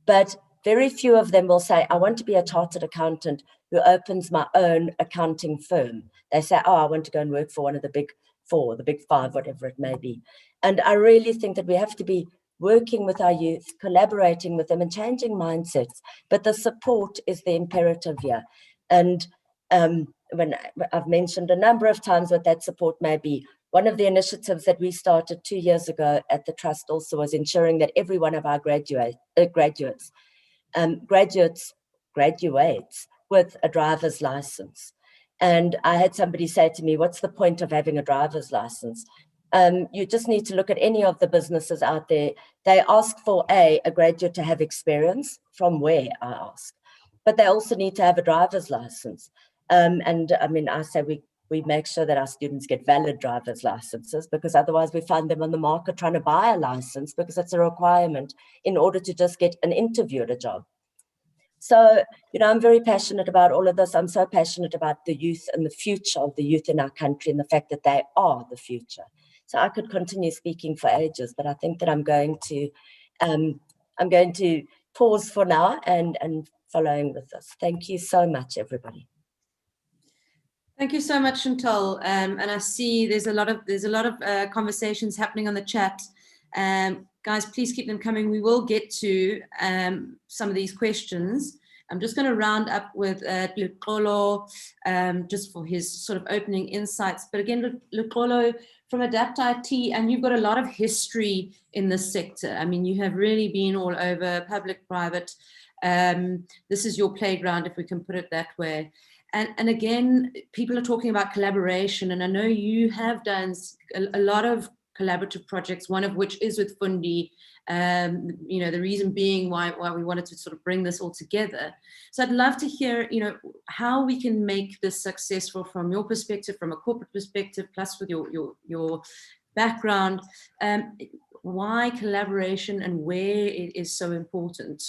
But very few of them will say, I want to be a chartered accountant who opens my own accounting firm. They say, oh, I want to go and work for one of the big 4, the big 5, whatever it may be. And I really think that we have to be working with our youth, collaborating with them and changing mindsets. But the support is the imperative here. And when I've mentioned a number of times what that support may be, one of the initiatives that we started 2 years ago at the Trust also was ensuring that every one of our graduates with a driver's license. And I had somebody say to me, what's the point of having a driver's license? You just need to look at any of the businesses out there. They ask for a graduate to have experience. From where, I ask. But they also need to have a driver's license. And I mean, I say we make sure that our students get valid driver's licenses, because otherwise we find them on the market trying to buy a license because it's a requirement in order to just get an interview at a job. So, I'm very passionate about all of this. I'm so passionate about the youth and the future of the youth in our country and the fact that they are the future. So I could continue speaking for ages, but I think that I'm going to pause for now and following with this. Thank you so much, everybody. Thank you so much, Chantal. And I see there's a lot of conversations happening on the chat. Guys, please keep them coming. We will get to some of these questions. I'm just going to round up with Luxolo just for his sort of opening insights. But again, Luxolo from Adapt IT, and you've got a lot of history in this sector. I mean, you have really been all over, public, private. This is your playground, if we can put it that way. And again, people are talking about collaboration, and I know you have done a lot of collaborative projects, one of which is with Fundi. You know, the reason being why we wanted to sort of bring this all together. So I'd love to hear, you know, how we can make this successful from your perspective, from a corporate perspective, plus with your background, why collaboration and where it is so important.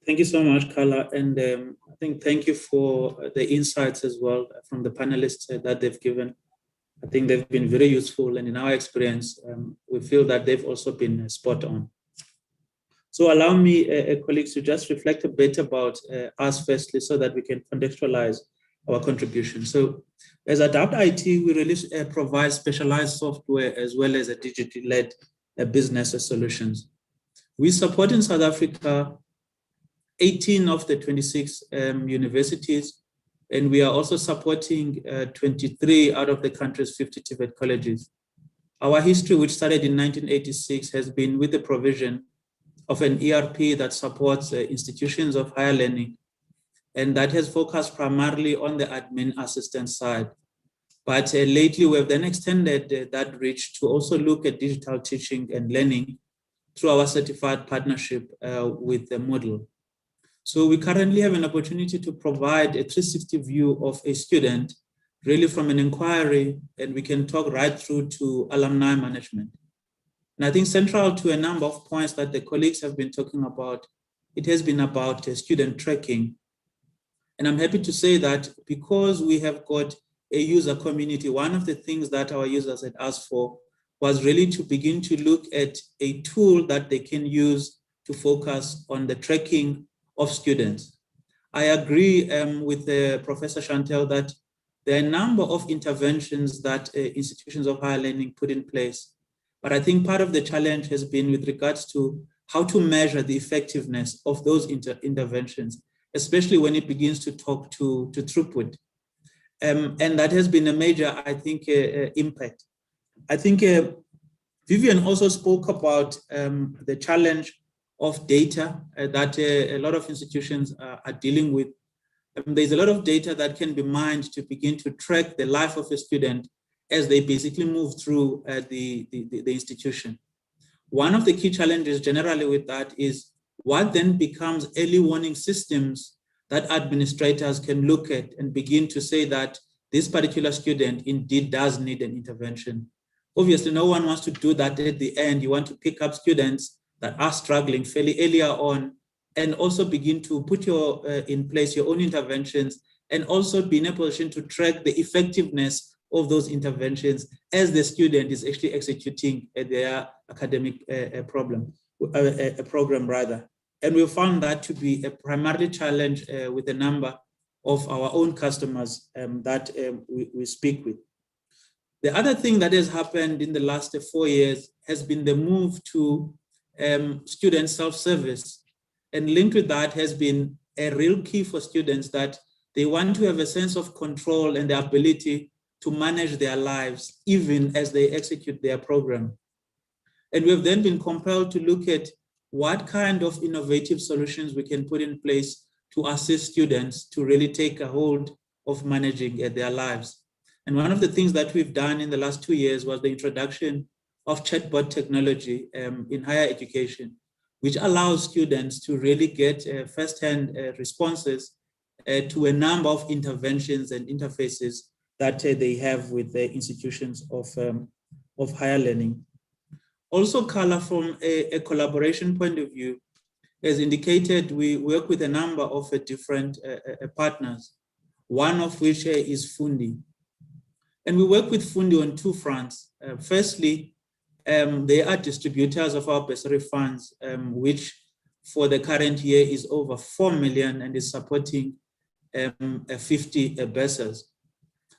Thank you so much, Carla. And I think thank you for the insights as well from the panelists that they've given. I think they've been very useful. And in our experience, we feel that they've also been spot on. So allow me, colleagues, to just reflect a bit about us firstly, so that we can contextualize our contribution. So as Adapt IT, we really provide specialized software as well as a digitally led business solutions. We support in South Africa 18 of the 26 universities, and we are also supporting 23 out of the country's 50 TVET colleges. Our history, which started in 1986, has been with the provision of an ERP that supports institutions of higher learning, and that has focused primarily on the admin assistance side. But lately, we have then extended that reach to also look at digital teaching and learning through our certified partnership with the Moodle. So we currently have an opportunity to provide a 360 view of a student, really from an inquiry, and we can talk right through to alumni management. And I think central to a number of points that the colleagues have been talking about, it has been about student tracking. And I'm happy to say that because we have got a user community, one of the things that our users had asked for was really to begin to look at a tool that they can use to focus on the tracking of students. I agree with Professor Chantel that there are a number of interventions that institutions of higher learning put in place. But I think part of the challenge has been with regards to how to measure the effectiveness of those interventions, especially when it begins to talk to throughput. And that has been a major, I think, impact. I think Vivian also spoke about the challenge of data that a lot of institutions are dealing with. There's a lot of data that can be mined to begin to track the life of a student as they basically move through the institution. One of the key challenges generally with that is what then becomes early warning systems that administrators can look at and begin to say that this particular student indeed does need an intervention. Obviously, no one wants to do that at the end. You want to pick up students that are struggling fairly earlier on and also begin to put in place your own interventions and also be in a position to track the effectiveness of those interventions as the student is actually executing their academic program. And we found that to be a primary challenge with a number of our own customers that we speak with. The other thing that has happened in the last 4 years has been the move to student self-service. And linked with that has been a real key for students that they want to have a sense of control and the ability to manage their lives, even as they execute their program. And we've then been compelled to look at what kind of innovative solutions we can put in place to assist students to really take a hold of managing their lives. And one of the things that we've done in the last 2 years was the introduction of chatbot technology in higher education, which allows students to really get first-hand responses to a number of interventions and interfaces that they have with the institutions of higher learning. Also, Carla, from a collaboration point of view, as indicated, we work with a number of different partners, one of which is Fundi. And we work with Fundi on 2 fronts. Firstly, they are distributors of our bursary funds, which for the current year is over 4 million and is supporting 50 bursaries.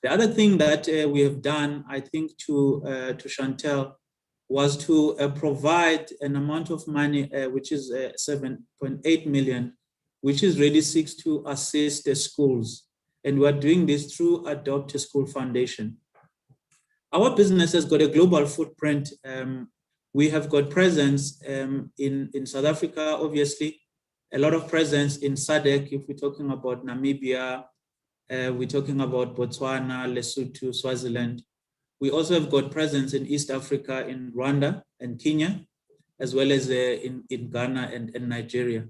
The other thing that we have done, I think, to Chantel, was to provide an amount of money, which is 7.8 million, which is really seeks to assist the schools. And we're doing this through Adopt a School Foundation. Our business has got a global footprint. We have got presence in South Africa, obviously, a lot of presence in SADC, if we're talking about Namibia, we're talking about Botswana, Lesotho, Swaziland. We also have got presence in East Africa, in Rwanda and Kenya, as well as in Ghana and Nigeria.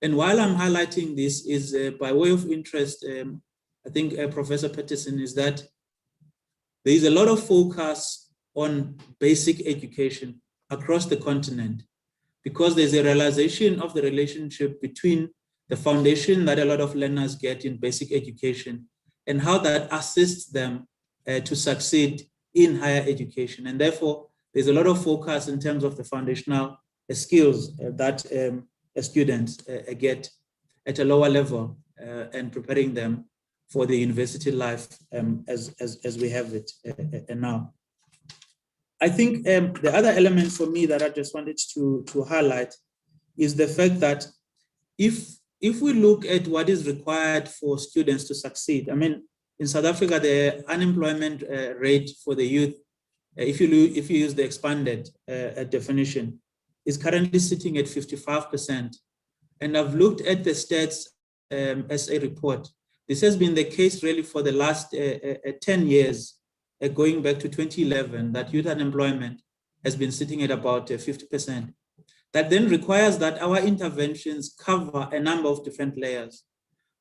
And while I'm highlighting this is by way of interest, I think Professor Peterson, is that there is a lot of focus on basic education across the continent, because there's a realization of the relationship between the foundation that a lot of learners get in basic education and how that assists them to succeed in higher education. And therefore, there's a lot of focus in terms of the foundational skills that students get at a lower level and preparing them for the university life as we have it now. I think the other element for me that I just wanted to highlight is the fact that if we look at what is required for students to succeed, I mean, in South Africa, the unemployment rate for the youth, if you use the expanded definition, is currently sitting at 55%. And I've looked at the stats as a report. This has been the case really for the last 10 years, going back to 2011, that youth unemployment has been sitting at about 50%. That then requires that our interventions cover a number of different layers.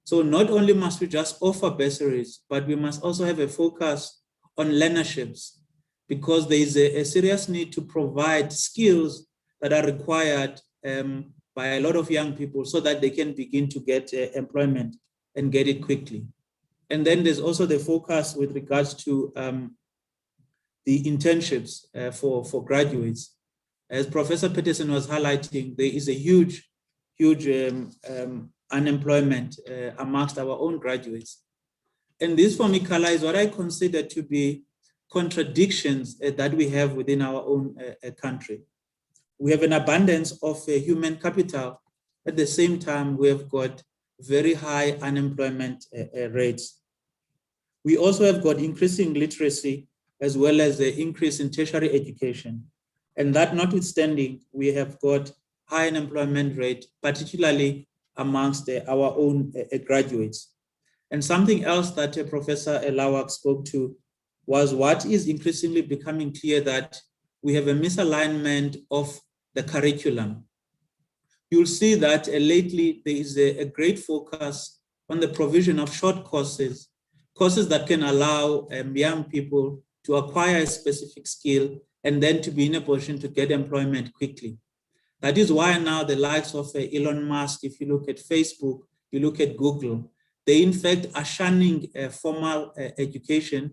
So not only must we just offer bursaries, but we must also have a focus on learnerships, because there is a serious need to provide skills that are required by a lot of young people so that they can begin to get employment and get it quickly. And then there's also the focus with regards to the internships for graduates. As Professor Peterson was highlighting, there is a huge unemployment amongst our own graduates. And this for me, Kala, is what I consider to be contradictions that we have within our own country. We have an abundance of human capital. At the same time, we have got very high unemployment rates. We also have got increasing literacy as well as the increase in tertiary education. And that notwithstanding, we have got high unemployment rate, particularly amongst our own graduates. And something else that Professor Elawak spoke to was what is increasingly becoming clear, that we have a misalignment of the curriculum. You'll see that lately there is a great focus on the provision of short courses that can allow young people to acquire a specific skill and then to be in a position to get employment quickly. That is why now the likes of Elon Musk, if you look at Facebook, you look at Google, they in fact are shunning formal education,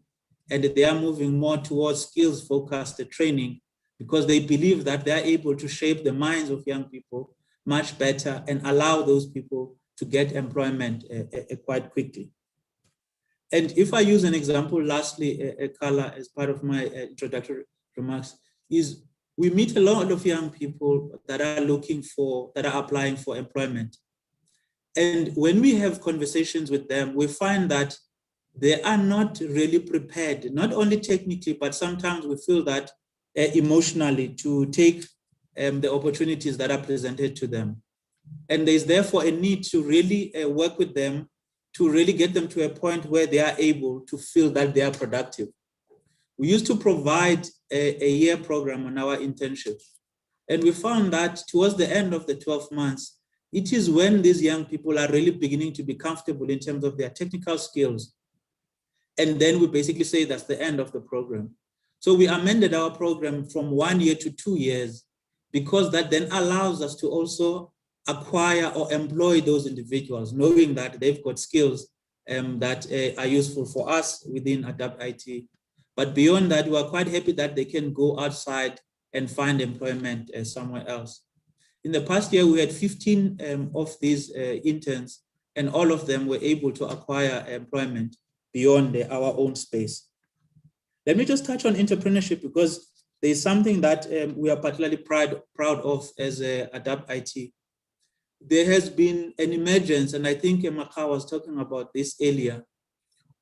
and they are moving more towards skills-focused training, because they believe that they are able to shape the minds of young people much better and allow those people to get employment quite quickly. And if I use an example, lastly, Carla, as part of my introductory remarks, is we meet a lot of young people that are applying for employment. And when we have conversations with them, we find that they are not really prepared, not only technically, but sometimes we feel that emotionally, to take the opportunities that are presented to them. And there's therefore a need to really work with them to really get them to a point where they are able to feel that they are productive. We used to provide a year program on our internships. And we found that towards the end of the 12 months, it is when these young people are really beginning to be comfortable in terms of their technical skills. And then we basically say that's the end of the program. So we amended our program from 1 year to 2 years, because that then allows us to also acquire or employ those individuals, knowing that they've got skills that are useful for us within Adapt IT. But beyond that, we are quite happy that they can go outside and find employment somewhere else. In the past year, we had 15 of these interns, and all of them were able to acquire employment beyond our own space. Let me just touch on entrepreneurship, because there is something that we are particularly proud of as Adapt IT. There has been an emergence, and I think Maka was talking about this earlier,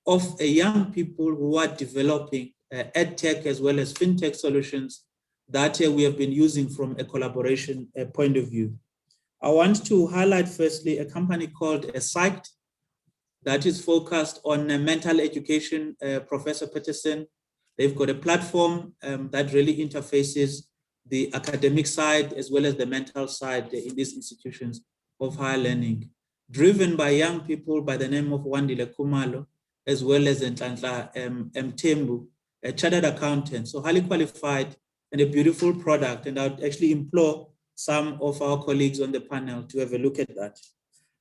of young people who are developing edtech as well as fintech solutions that we have been using from a collaboration point of view. I want to highlight firstly a company called Psyched that is focused on mental education, Professor Peterson. They've got a platform that really interfaces the academic side as well as the mental side in these institutions of higher learning, driven by young people by the name of Wandile Kumalo, as well as Ntantla Mtembu, a chartered accountant, so highly qualified and a beautiful product. And I would actually implore some of our colleagues on the panel to have a look at that.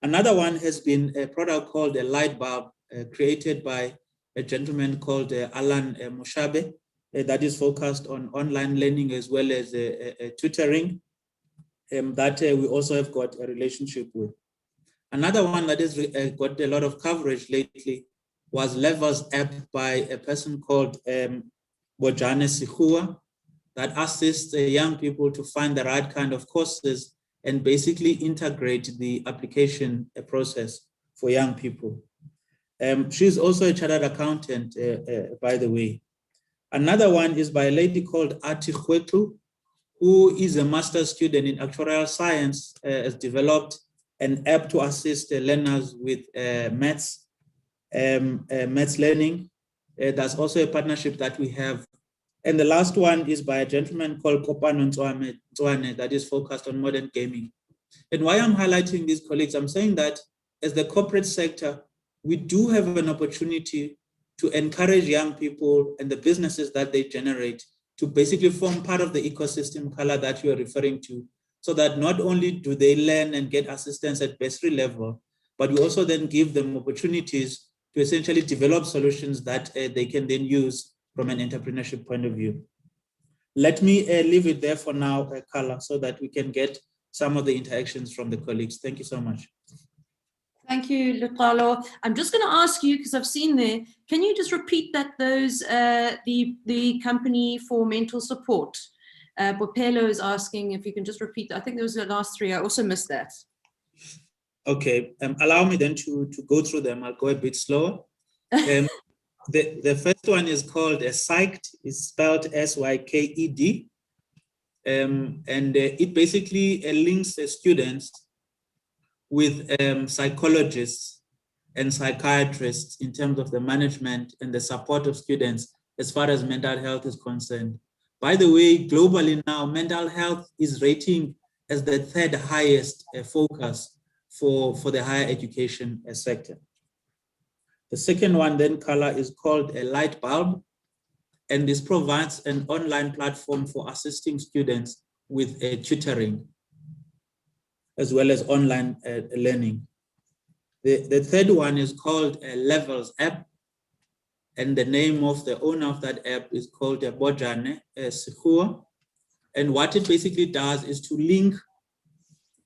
Another one has been a product called a light bulb, created by a gentleman called Alan Mushabe, that is focused on online learning as well as tutoring, that we also have got a relationship with. Another one that has got a lot of coverage lately was Levels app by a person called Bojane Sihua, that assists young people to find the right kind of courses and basically integrate the application process for young people. She's also a chartered accountant, by the way. Another one is by a lady called Ati Khwetu, who is a master's student in actuarial science, has developed an app to assist learners with maths learning. There's also a partnership that we have. And the last one is by a gentleman called Kopano Ntswane that is focused on modern gaming. And why I'm highlighting these colleagues, I'm saying that as the corporate sector, we do have an opportunity to encourage young people and the businesses that they generate to basically form part of the ecosystem color that you are referring to, so that not only do they learn and get assistance at bursary level, but we also then give them opportunities to essentially develop solutions that they can then use from an entrepreneurship point of view. Let me leave it there for now, Carla, so that we can get some of the interactions from the colleagues. Thank you so much. Thank you, Luqalo. I'm just going to ask you, because I've seen there, can you just repeat that those, the company for mental support? Bopelo is asking if you can just repeat that. I think those are the last three. I also missed that. Okay, allow me then to go through them. I'll go a bit slower. The first one is called Psyched. It's spelled S-Y-K-E-D. And it basically links the students with psychologists and psychiatrists in terms of the management and the support of students as far as mental health is concerned. By the way, globally now, mental health is rating as the third highest focus for the higher education sector. The second one then, Carla, is called a light bulb, and this provides an online platform for assisting students with tutoring, as well as online learning. The third one is called a Levels app, and the name of the owner of that app is called Bojane Sihua. And what it basically does is to link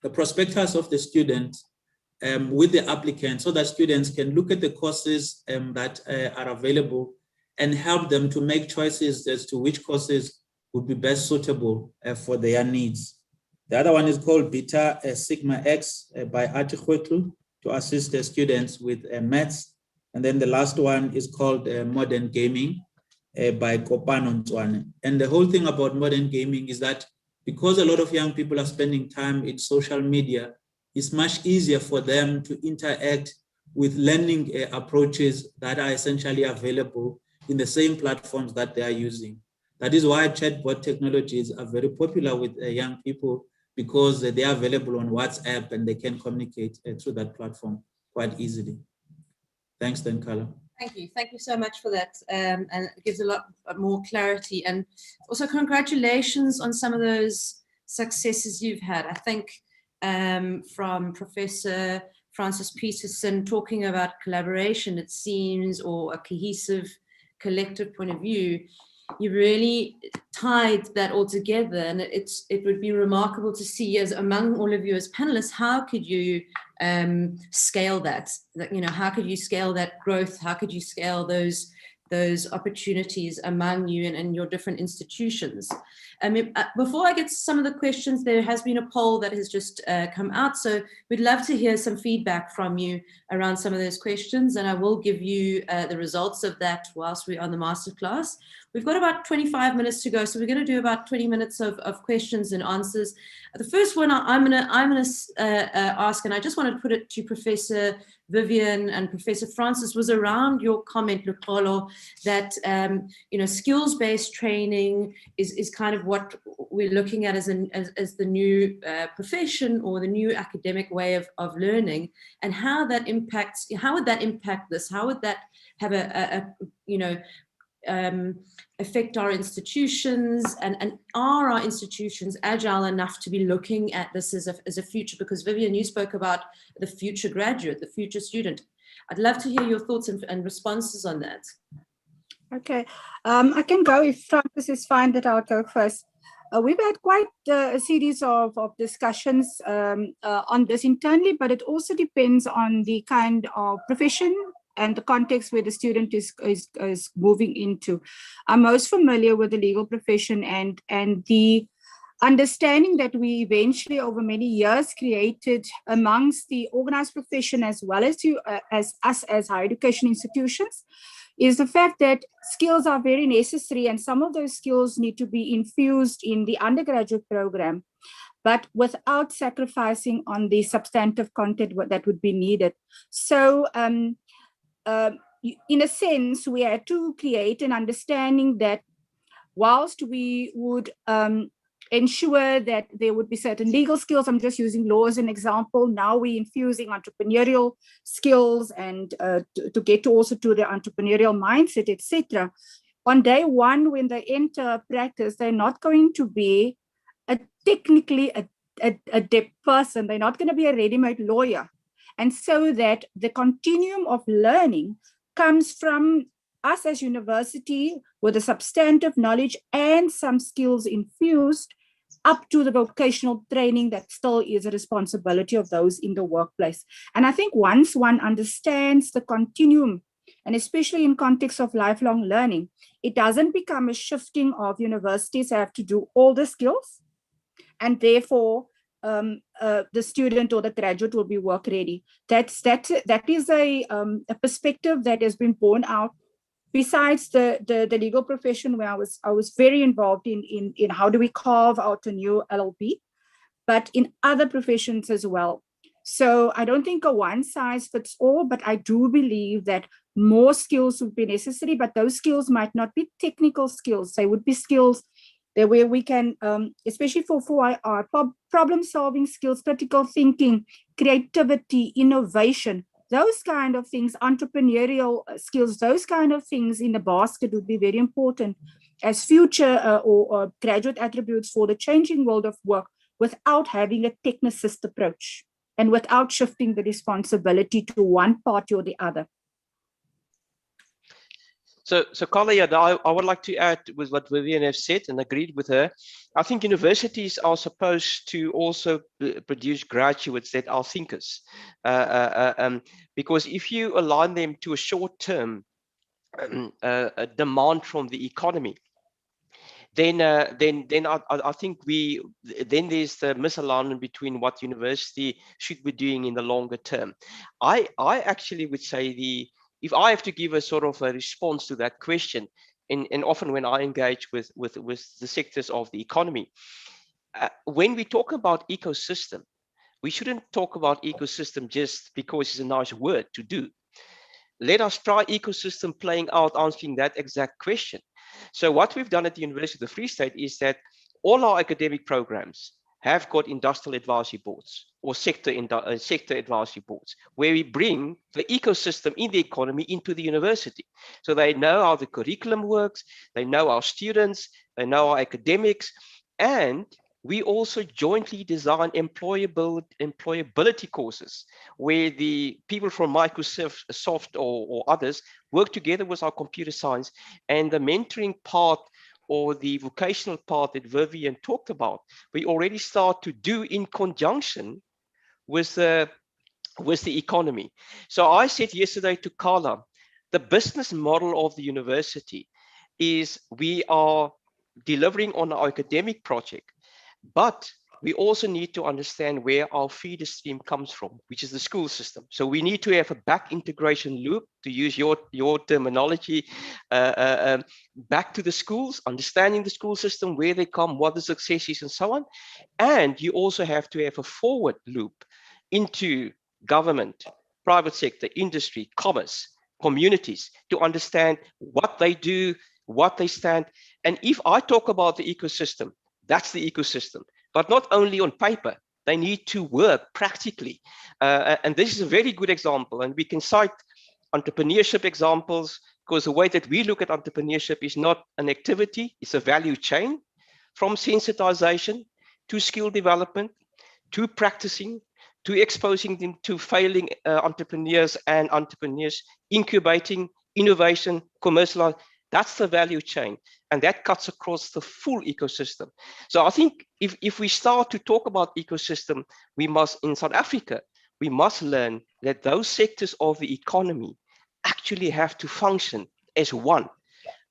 the prospectus of the student with the applicant, so that students can look at the courses that are available and help them to make choices as to which courses would be best suitable for their needs. The other one is called Beta Sigma X by Ati Khwetu to assist the students with maths. And then the last one is called Modern Gaming by Kopano Ntswane. And the whole thing about modern gaming is that because a lot of young people are spending time in social media, it's much easier for them to interact with learning approaches that are essentially available in the same platforms that they are using. That is why chatbot technologies are very popular with young people, because they are available on WhatsApp and they can communicate through that platform quite easily. Thanks, then, Carla. Thank you so much for that, and it gives a lot more clarity. And also congratulations on some of those successes you've had. I think from Professor Francis Peterson talking about collaboration, it seems, or a cohesive collective point of view, you really tied that all together, and it would be remarkable to see, as among all of you as panelists, how could you scale that? You know, how could you scale that growth? How could you scale those opportunities among you and your different institutions? Before I get to some of the questions, there has been a poll that has just come out, so we'd love to hear some feedback from you around some of those questions, and I will give you the results of that whilst we're on the masterclass. We've got about 25 minutes to go, so we're going to do about 20 minutes of questions and answers. The first one I'm going to ask, and I just want to put it to Professor Vivian and Professor Francis, was around your comment, Luxolo, that skills-based training is kind of what we're looking at as the new profession or the new academic way of learning, and how that impacts. How would that impact this? How would that have affect our institutions, and are our institutions agile enough to be looking at this as a future? Because Vivian, you spoke about the future graduate, the future student. I'd love to hear your thoughts and responses on that. Okay, I can go if Francis is fine that I'll go first. We've had quite a series of discussions on this internally, but it also depends on the kind of profession and the context where the student is moving into. I'm most familiar with the legal profession and the understanding that we eventually over many years created amongst the organized profession as well as us as higher education institutions is the fact that skills are very necessary, and some of those skills need to be infused in the undergraduate program, but without sacrificing on the substantive content that would be needed. So in a sense, we had to create an understanding that whilst we would ensure that there would be certain legal skills, I'm just using law as an example, now we're infusing entrepreneurial skills and to get also to the entrepreneurial mindset, etc. On day one, when they enter practice, they're not going to be technically a adept person. They're not going to be a ready-made lawyer. And so that the continuum of learning comes from us as university with a substantive knowledge and some skills infused up to the vocational training that still is a responsibility of those in the workplace. And I think once one understands the continuum, and especially in context of lifelong learning, it doesn't become a shifting of universities have to do all the skills, and therefore the student or the graduate will be work ready. That is a perspective that has been borne out. Besides the legal profession, where I was very involved in how do we carve out a new LLB, but in other professions as well. So I don't think a one size fits all, but I do believe that more skills would be necessary, but those skills might not be technical skills. They would be skills that where we can, especially for our problem solving skills, critical thinking, creativity, innovation, those kind of things, entrepreneurial skills, those kind of things in the basket would be very important as future or graduate attributes for the changing world of work without having a technicist approach and without shifting the responsibility to one party or the other. So Carla, I would like to add with what Vivian has said and agreed with her. I think universities are supposed to also produce graduates that are thinkers, because if you align them to a short-term demand from the economy, then I think then there's the misalignment between what university should be doing in the longer term. I actually would say if I have to give a sort of a response to that question, and often when I engage with the sectors of the economy, when we talk about ecosystem, we shouldn't talk about ecosystem just because it's a nice word to do. Let us try ecosystem playing out answering that exact question. So what we've done at the University of the Free State is that all our academic programs have got industrial advisory boards or sector advisory boards, where we bring the ecosystem in the economy into the university. So they know how the curriculum works, they know our students, they know our academics, and we also jointly design employability courses where the people from Microsoft or others work together with our computer science, and the mentoring part or the vocational part that Vivian talked about, we already start to do in conjunction with the economy. So I said yesterday to Carla, the business model of the university is we are delivering on our academic project, but we also need to understand where our feeder stream comes from, which is the school system. So we need to have a back integration loop, to use your terminology, back to the schools, understanding the school system, where they come, what the success is, and so on. And you also have to have a forward loop into government, private sector, industry, commerce, communities, to understand what they do, what they stand. And if I talk about the ecosystem, that's the ecosystem, but not only on paper. They need to work practically. And this is a very good example. And we can cite entrepreneurship examples, because the way that we look at entrepreneurship is not an activity, it's a value chain, from sensitization to skill development, to practicing, to exposing them to failing entrepreneurs and entrepreneurs, incubating, innovation, commercializing. That's the value chain, and that cuts across the full ecosystem. So I think if we start to talk about ecosystem, we must, in South Africa, we must learn that those sectors of the economy actually have to function as one.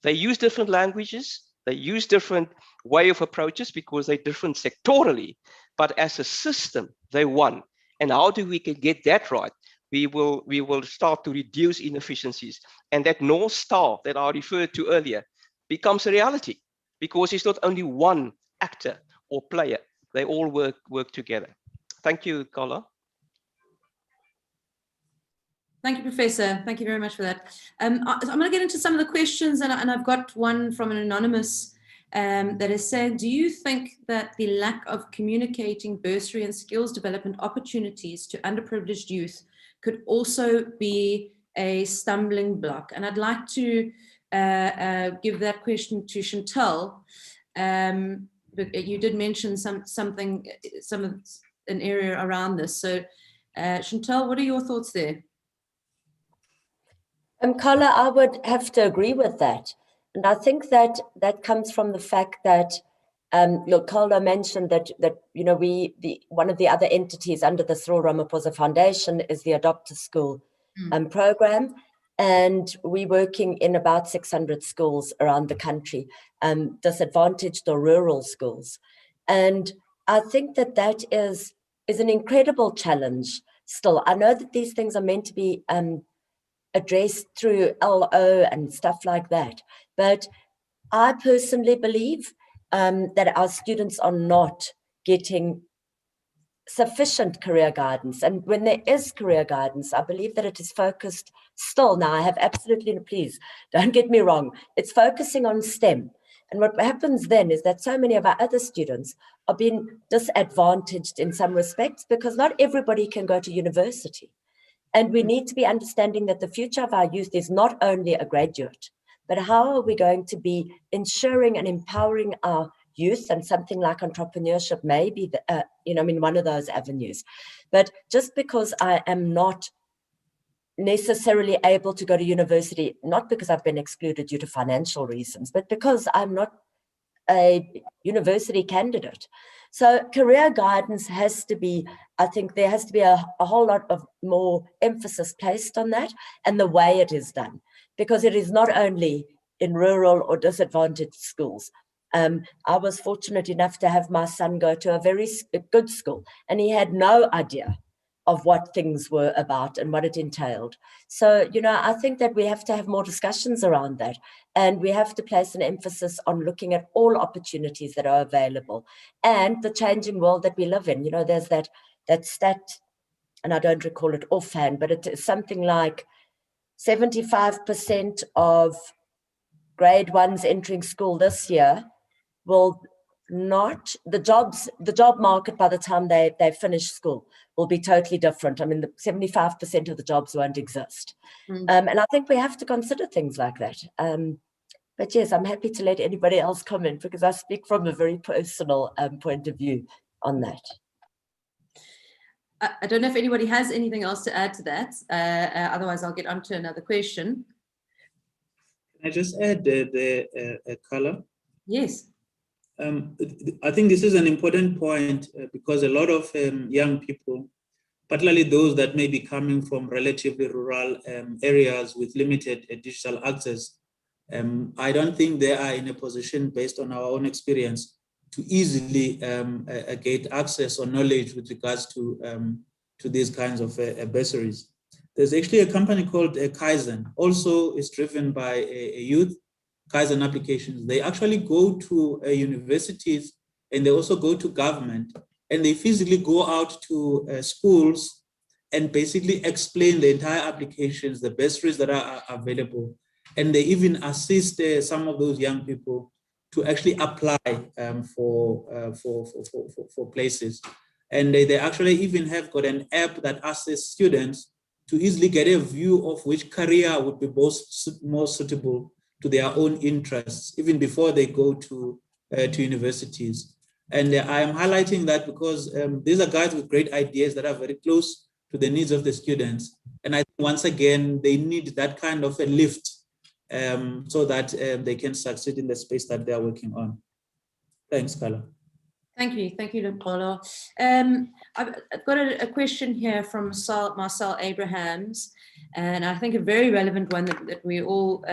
They use different languages, they use different way of approaches because they're different sectorally, but as a system, they're one. And how do we get that right? We will start to reduce inefficiencies, and that North Star that I referred to earlier becomes a reality, because it's not only one actor or player, they all work together. Thank you, Carla. Thank you, Professor. Thank you very much for that. I'm going to get into some of the questions, and I've got one from an anonymous that is saying, do you think that the lack of communicating bursary and skills development opportunities to underprivileged youth could also be a stumbling block? And I'd like to give that question to Chantal. But you did mention an area around this. So Chantal, what are your thoughts there? Carla, I would have to agree with that. And I think that comes from the fact that, look, Carla mentioned that you know, one of the other entities under the Cyril Ramaphosa Foundation is the Adopt a School program. And we're working in about 600 schools around the country, disadvantaged or rural schools. And I think that is an incredible challenge still. I know that these things are meant to be addressed through LO and stuff like that. But I personally believe that our students are not getting sufficient career guidance. And when there is career guidance, I believe that it is focused still. Now, I have absolutely, please don't get me wrong, it's focusing on STEM. And what happens then is that so many of our other students are being disadvantaged in some respects, because not everybody can go to university. And we need to be understanding that the future of our youth is not only a graduate, but how are we going to be ensuring and empowering our youth? And something like entrepreneurship may be, one of those avenues. But just because I am not necessarily able to go to university, not because I've been excluded due to financial reasons, but because I'm not a university candidate. So career guidance has to be, I think there has to be a whole lot of more emphasis placed on that and the way it is done, because it is not only in rural or disadvantaged schools. I was fortunate enough to have my son go to a very good school, and he had no idea of what things were about and what it entailed. So, I think that we have to have more discussions around that, and we have to place an emphasis on looking at all opportunities that are available and the changing world that we live in. There's that stat, and I don't recall it offhand, but it is something like 75% of grade ones entering school this year will not, the job market by the time they finish school will be totally different. I mean, 75% of the jobs won't exist. And I think we have to consider things like that. But yes, I'm happy to let anybody else comment, because I speak from a very personal point of view on that. I don't know if anybody has anything else to add to that. Otherwise, I'll get on to another question. Can I just add the color? Yes. I think this is an important point because a lot of young people, particularly those that may be coming from relatively rural areas with limited digital access, I don't think they are in a position, based on our own experience, to easily get access or knowledge with regards to these kinds of bursaries. There's actually a company called Kaizen, also is driven by a youth, Kaizen applications. They actually go to universities, and they also go to government, and they physically go out to schools and basically explain the entire applications, the bursaries that are available. And they even assist some of those young people to actually apply for places. And they actually even have got an app that asks students to easily get a view of which career would be more suitable to their own interests, even before they go to universities. And I am highlighting that because these are guys with great ideas that are very close to the needs of the students. And I think once again, they need that kind of a lift so that they can succeed in the space that they are working on. Thanks, Carla. Thank you, Luxolo. I've got a question here from Marcel Abrahams, and I think a very relevant one that we're all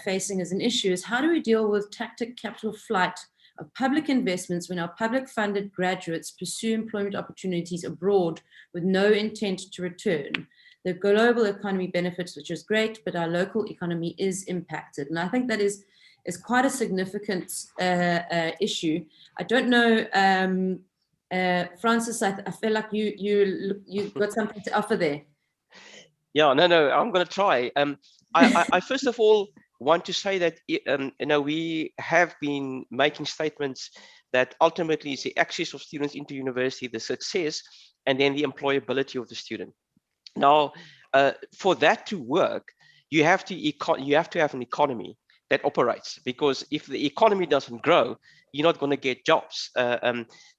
facing as an issue is how do we deal with tactic capital flight of public investments when our public funded graduates pursue employment opportunities abroad with no intent to return? The global economy benefits, which is great, but our local economy is impacted. And I think that is quite a significant issue. I don't know, Francis, I feel like you got something to offer there. Yeah, no, I'm going to try. I first of all want to say that we have been making statements that ultimately is the access of students into university, the success, and then the employability of the student. Now, for that to work, you have to have an economy that operates, because if the economy doesn't grow, you're not going to get jobs.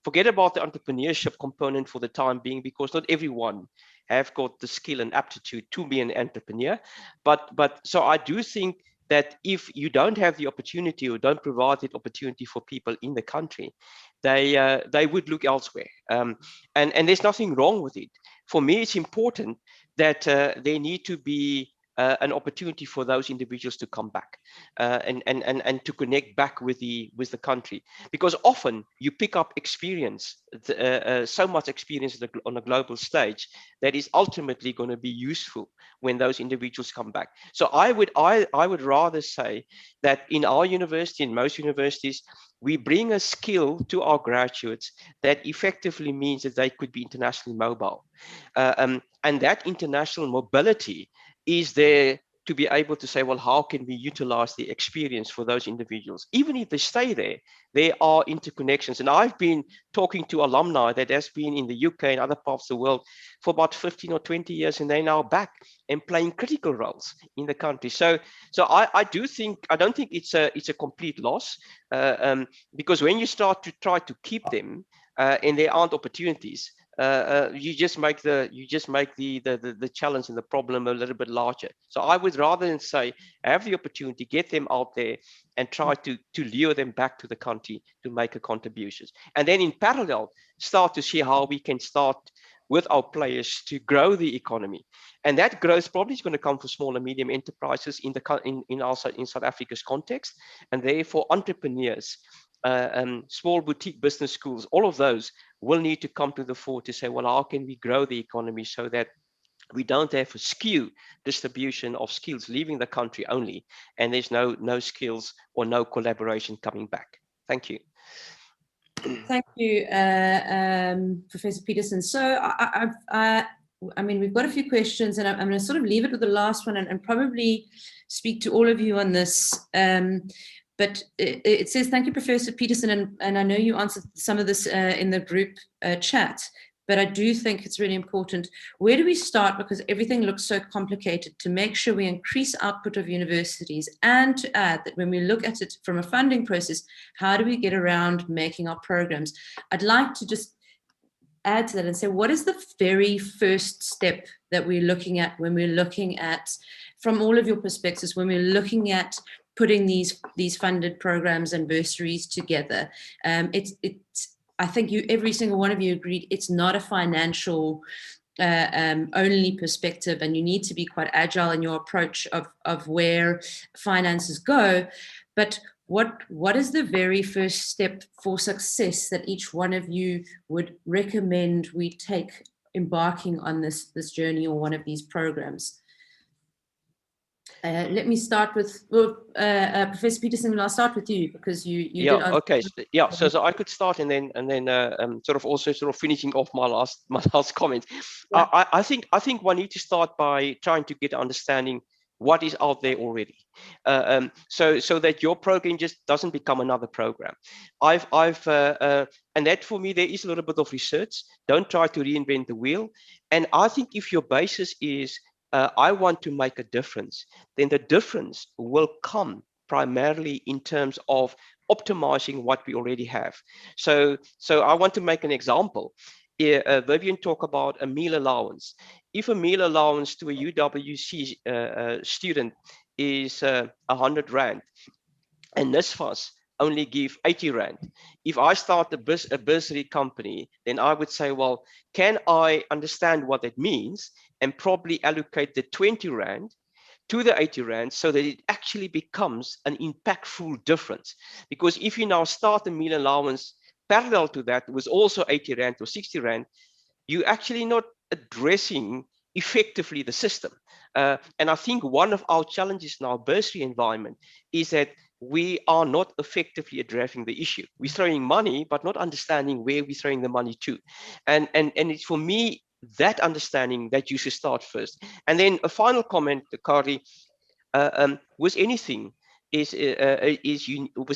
Forget about the entrepreneurship component for the time being, because not everyone have got the skill and aptitude to be an entrepreneur. But so I do think that if you don't have the opportunity or don't provide that opportunity for people in the country, they would look elsewhere. And there's nothing wrong with it. For me, it's important that there need to be an opportunity for those individuals to come back and to connect back with the country, because often you pick up experience, so much experience on a global stage that is ultimately going to be useful when those individuals come back. So I would rather say that in our university, in most universities, we bring a skill to our graduates that effectively means that they could be internationally mobile, and that international mobility is there to be able to say, well, how can we utilize the experience for those individuals? Even if they stay there are interconnections. And I've been talking to alumni that has been in the UK and other parts of the world for about 15 or 20 years, and they're now back and playing critical roles in the country. So I don't think it's a complete loss, because when you start to try to keep them and there aren't opportunities, you just make the challenge and the problem a little bit larger. So I would rather than say have the opportunity, get them out there and try to lure them back to the country to make a contribution, and then in parallel start to see how we can start with our players to grow the economy. And that growth probably is going to come from small and medium enterprises in South Africa's context, and therefore entrepreneurs, small boutique business schools, all of those will need to come to the fore to say, well, how can we grow the economy so that we don't have a skew distribution of skills leaving the country only, and there's no skills or no collaboration coming back. Thank you. Thank you, Professor Peterson. So I mean, we've got a few questions, and I'm going to sort of leave it with the last one and probably speak to all of you on this. But it says, thank you, Professor Peterson, and I know you answered some of this in the group chat, but I do think it's really important. Where do we start? Because everything looks so complicated, to make sure we increase output of universities, and to add that when we look at it from a funding process, how do we get around making our programs? I'd like to just add to that and say, what is the very first step that we're looking at when we're looking at, from all of your perspectives, when we're looking at putting these funded programs and bursaries together? I think every single one of you agreed it's not a financial only perspective, and you need to be quite agile in your approach of where finances go. But what is the very first step for success that each one of you would recommend we take embarking on this journey or one of these programs? Let me start with Professor Peterson. I'll start with you because you yeah, did. Okay. So I could start and then sort of also sort of finishing off my last comment. Yeah. I think one need to start by trying to get understanding what is out there already, so that your program just doesn't become another program. And that for me there is a little bit of research. Don't try to reinvent the wheel. And I think if your basis is I want to make a difference, then the difference will come primarily in terms of optimizing what we already have. So I want to make an example. Vivian talked about a meal allowance. If a meal allowance to a UWC student is 100 Rand, and NSFAS only give 80 Rand. If I start a bursary company, then I would say, well, can I understand what that means and probably allocate the 20 Rand to the 80 Rand so that it actually becomes an impactful difference? Because if you now start a meal allowance parallel to that was also 80 Rand or 60 Rand, you're actually not addressing effectively the system. And I think one of our challenges in our bursary environment is that we are not effectively addressing the issue. We're throwing money, but not understanding where we're throwing the money to. And it's for me, that understanding that you should start first. And then a final comment, Carly, with anything with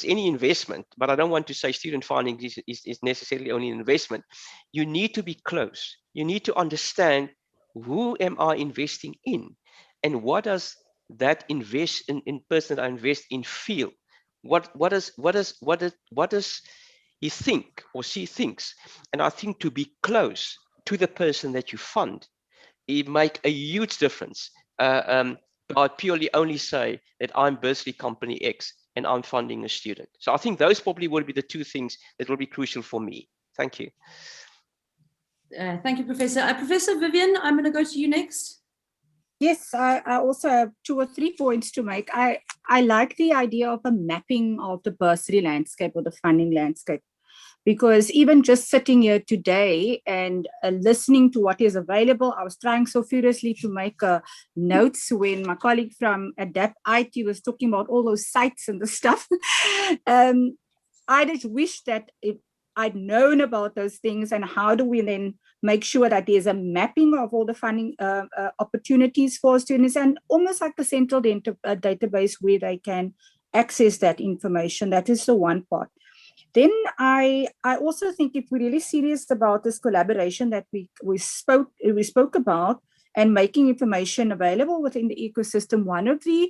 any investment, but I don't want to say student funding is necessarily only an investment. You need to be close. You need to understand, who am I investing in, and what does that invest in person that I invest in feel? What does he think or she thinks? And I think to be close to the person that you fund, it make a huge difference. I purely only say that I'm bursary company X and I'm funding a student. So I think those probably would be the two things that will be crucial for me. Thank you. Thank you, Professor. Professor Vivian, I'm going to go to you next. Yes, I also have 2 or 3 points to make. I like the idea of a mapping of the bursary landscape or the funding landscape, because even just sitting here today and listening to what is available, I was trying so furiously to make notes when my colleague from Adapt IT was talking about all those sites and the stuff. I just wish that I'd known about those things, and how do we then make sure that there's a mapping of all the funding opportunities for students, and almost like the central database where they can access that information. That is the one part. Then I also think if we're really serious about this collaboration that we spoke about, and making information available within the ecosystem, one of the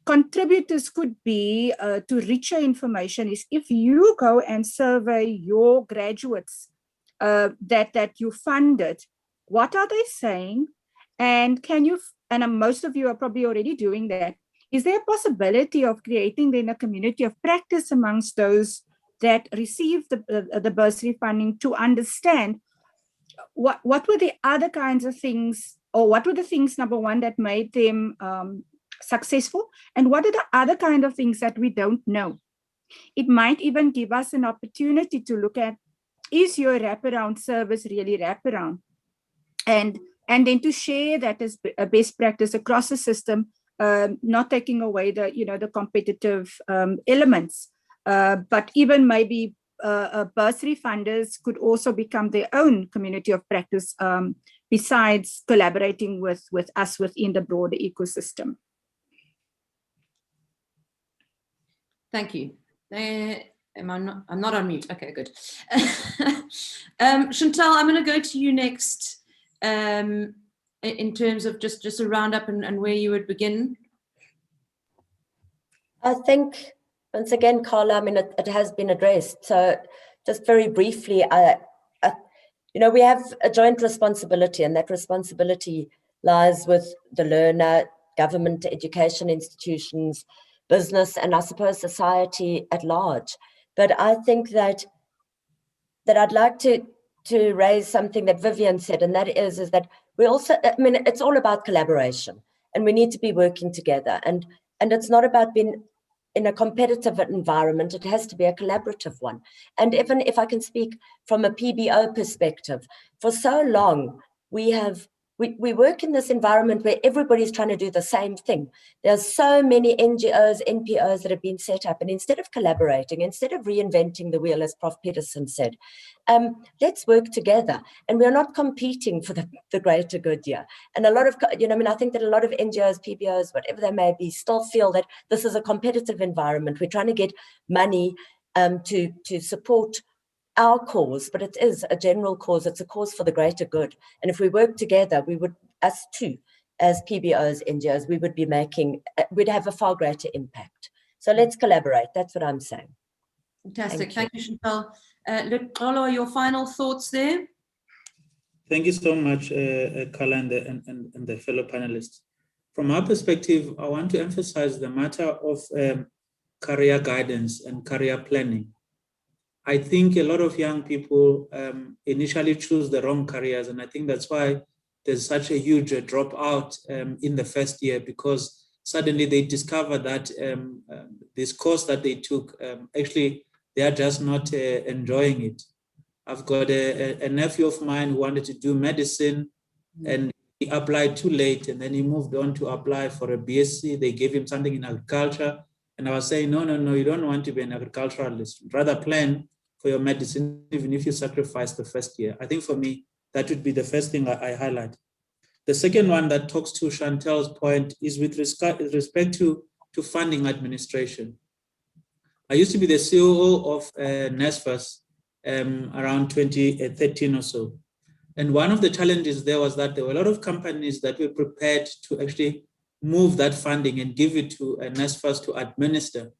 contributors could be to richer information is if you go and survey your graduates that you funded, what are they saying? And can you, and most of you are probably already doing that, is there a possibility of creating then a community of practice amongst those that receive the bursary funding to understand what were the other kinds of things, or what were the things, number one, that made them successful, and what are the other kind of things that we don't know? It might even give us an opportunity to look at, is your wraparound service really wraparound? And then to share that as a best practice across the system, not taking away the competitive elements, but even maybe bursary funders could also become their own community of practice, besides collaborating with us within the broader ecosystem. Thank you. I'm not on mute. Okay, good. Chantal, I'm going to go to you next, in terms of just a roundup and where you would begin. I think, once again, Carla, I mean, it has been addressed. So just very briefly, we have a joint responsibility, and that responsibility lies with the learner, government, education institutions, business, and I suppose society at large. But I think that I'd like to raise something that Vivian said, and that is that we also, I mean, it's all about collaboration, and we need to be working together. And it's not about being in a competitive environment, it has to be a collaborative one. And even if I can speak from a PBO perspective, for so long, we work in this environment where everybody's trying to do the same thing. There's so many NGOs, NPOs that have been set up, and instead of collaborating, instead of reinventing the wheel, as Prof. Peterson said, let's work together. And we're not competing for the greater good here. And a lot of, I think that a lot of NGOs, PBOs, whatever they may be, still feel that this is a competitive environment. We're trying to get money to support our cause, but it is a general cause. It's a cause for the greater good. And if we work together, us too, as PBOs, NGOs, we'd have a far greater impact. So let's collaborate. That's what I'm saying. Fantastic. Thank you, Chantal. Luxolo, your final thoughts there? Thank you so much, Carla and the fellow panelists. From our perspective, I want to emphasize the matter of career guidance and career planning. I think a lot of young people initially choose the wrong careers, and I think that's why there's such a huge dropout in the first year, because suddenly they discover that this course that they took, actually, they are just not enjoying it. I've got a nephew of mine who wanted to do medicine, and he applied too late, and then he moved on to apply for a BSc. They gave him something in agriculture, and I was saying, no, you don't want to be an agriculturalist. Rather plan for your medicine, even if you sacrifice the first year. I think for me, that would be the first thing I highlight. The second one that talks to Chantal's point is with respect to funding administration. I used to be the COO of NSFAS around 2013 or so. And one of the challenges there was that there were a lot of companies that were prepared to actually move that funding and give it to NSFAS to administer.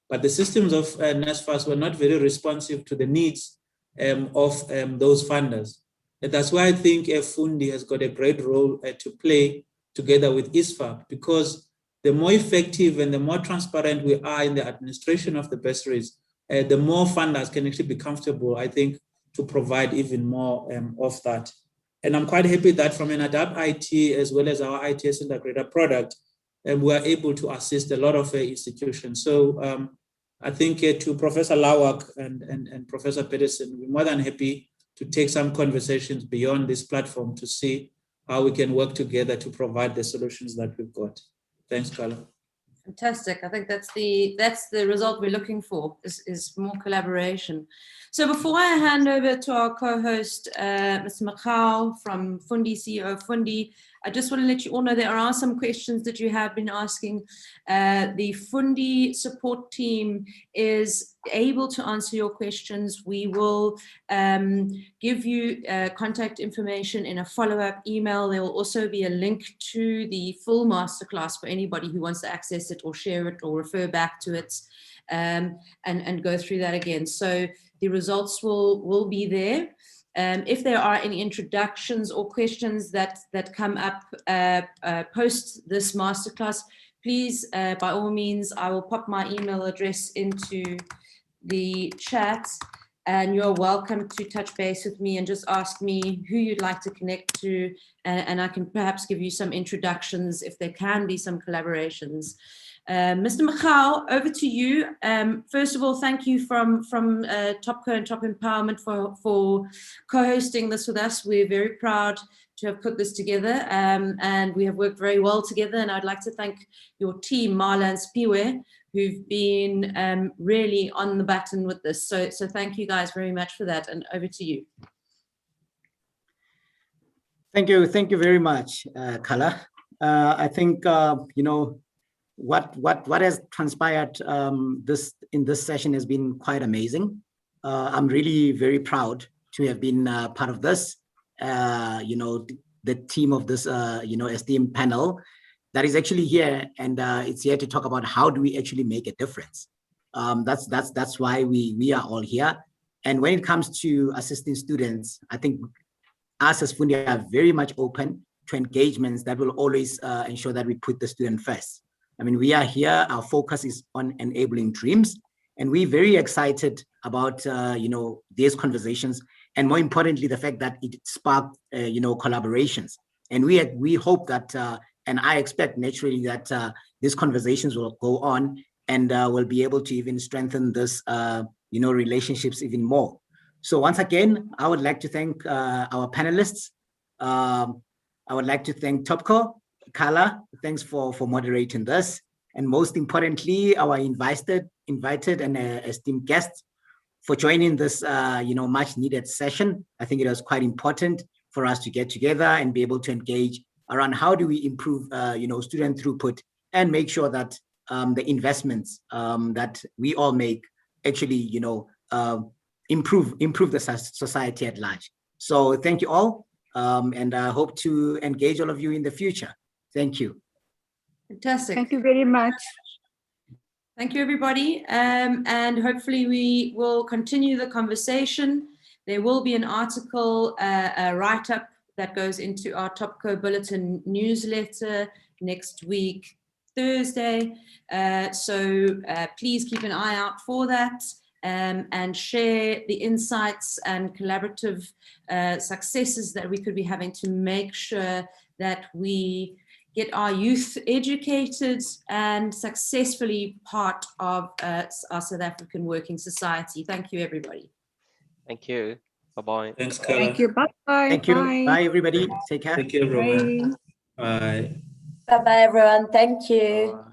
But the systems of NSFAS were not very responsive to the needs of those funders. And that's why I think Fundi has got a great role to play together with ISFAB, because the more effective and the more transparent we are in the administration of the bursaries, the more funders can actually be comfortable, I think, to provide even more of that. And I'm quite happy that from an ADAPT IT as well as our ITS integrator product, we are able to assist a lot of institutions. So I think to Professor Lawak and Professor Peterson, we're more than happy to take some conversations beyond this platform to see how we can work together to provide the solutions that we've got. Thanks, Carla. Fantastic. I think that's the result we're looking for, is more collaboration. So before I hand over to our co-host, Mr. Makau from Fundi, CEO of Fundi, I just want to let you all know there are some questions that you have been asking. The Fundi support team is able to answer your questions. We will give you contact information in a follow-up email. There will also be a link to the full masterclass for anybody who wants to access it or share it or refer back to it and go through that again. So the results will be there. If there are any introductions or questions that come up post this masterclass, please, by all means, I will pop my email address into the chat, and you're welcome to touch base with me and just ask me who you'd like to connect to, and I can perhaps give you some introductions if there can be some collaborations. Mr. Makau, over to you. First of all, thank you from Topco and Top Empowerment for co-hosting this with us. We're very proud to have put this together, and we have worked very well together. And I'd like to thank your team, Marla and Spiwe, who've been really on the button with this. So thank you guys very much for that. And over to you. Thank you very much, Carla. I think what has transpired in this session has been quite amazing. I'm really very proud to have been part of this. The team of this esteemed panel that is actually here, and it's here to talk about how do we actually make a difference. That's why we are all here. And when it comes to assisting students, I think us as Fundi are very much open to engagements that will always ensure that we put the student first. I mean, we are here, our focus is on enabling dreams, and we're very excited about, these conversations, and more importantly, the fact that it sparked, collaborations. And we hope that, and I expect naturally that these conversations will go on and we'll be able to even strengthen this, relationships even more. So once again, I would like to thank our panelists. I would like to thank Topco, Kala, thanks for moderating this. And most importantly, our invited and esteemed guests for joining this, much needed session. I think it was quite important for us to get together and be able to engage around how do we improve, student throughput and make sure that the investments that we all make actually, improve the society at large. So thank you all, and I hope to engage all of you in the future. Thank you. Fantastic. Thank you very much. Thank you, everybody. And hopefully we will continue the conversation. There will be an article, a write-up that goes into our Topco Bulletin newsletter next week, Thursday. So please keep an eye out for that, and share the insights and collaborative successes that we could be having to make sure that we get our youth educated and successfully part of our South African working society. Thank you, everybody. Thank you. Bye-bye. Thanks, Kala. Thank you. Bye. Thank you. Bye. Bye, everybody. Take care. Thank you, everyone. Bye. Bye. Bye-bye, everyone. Thank you. Bye.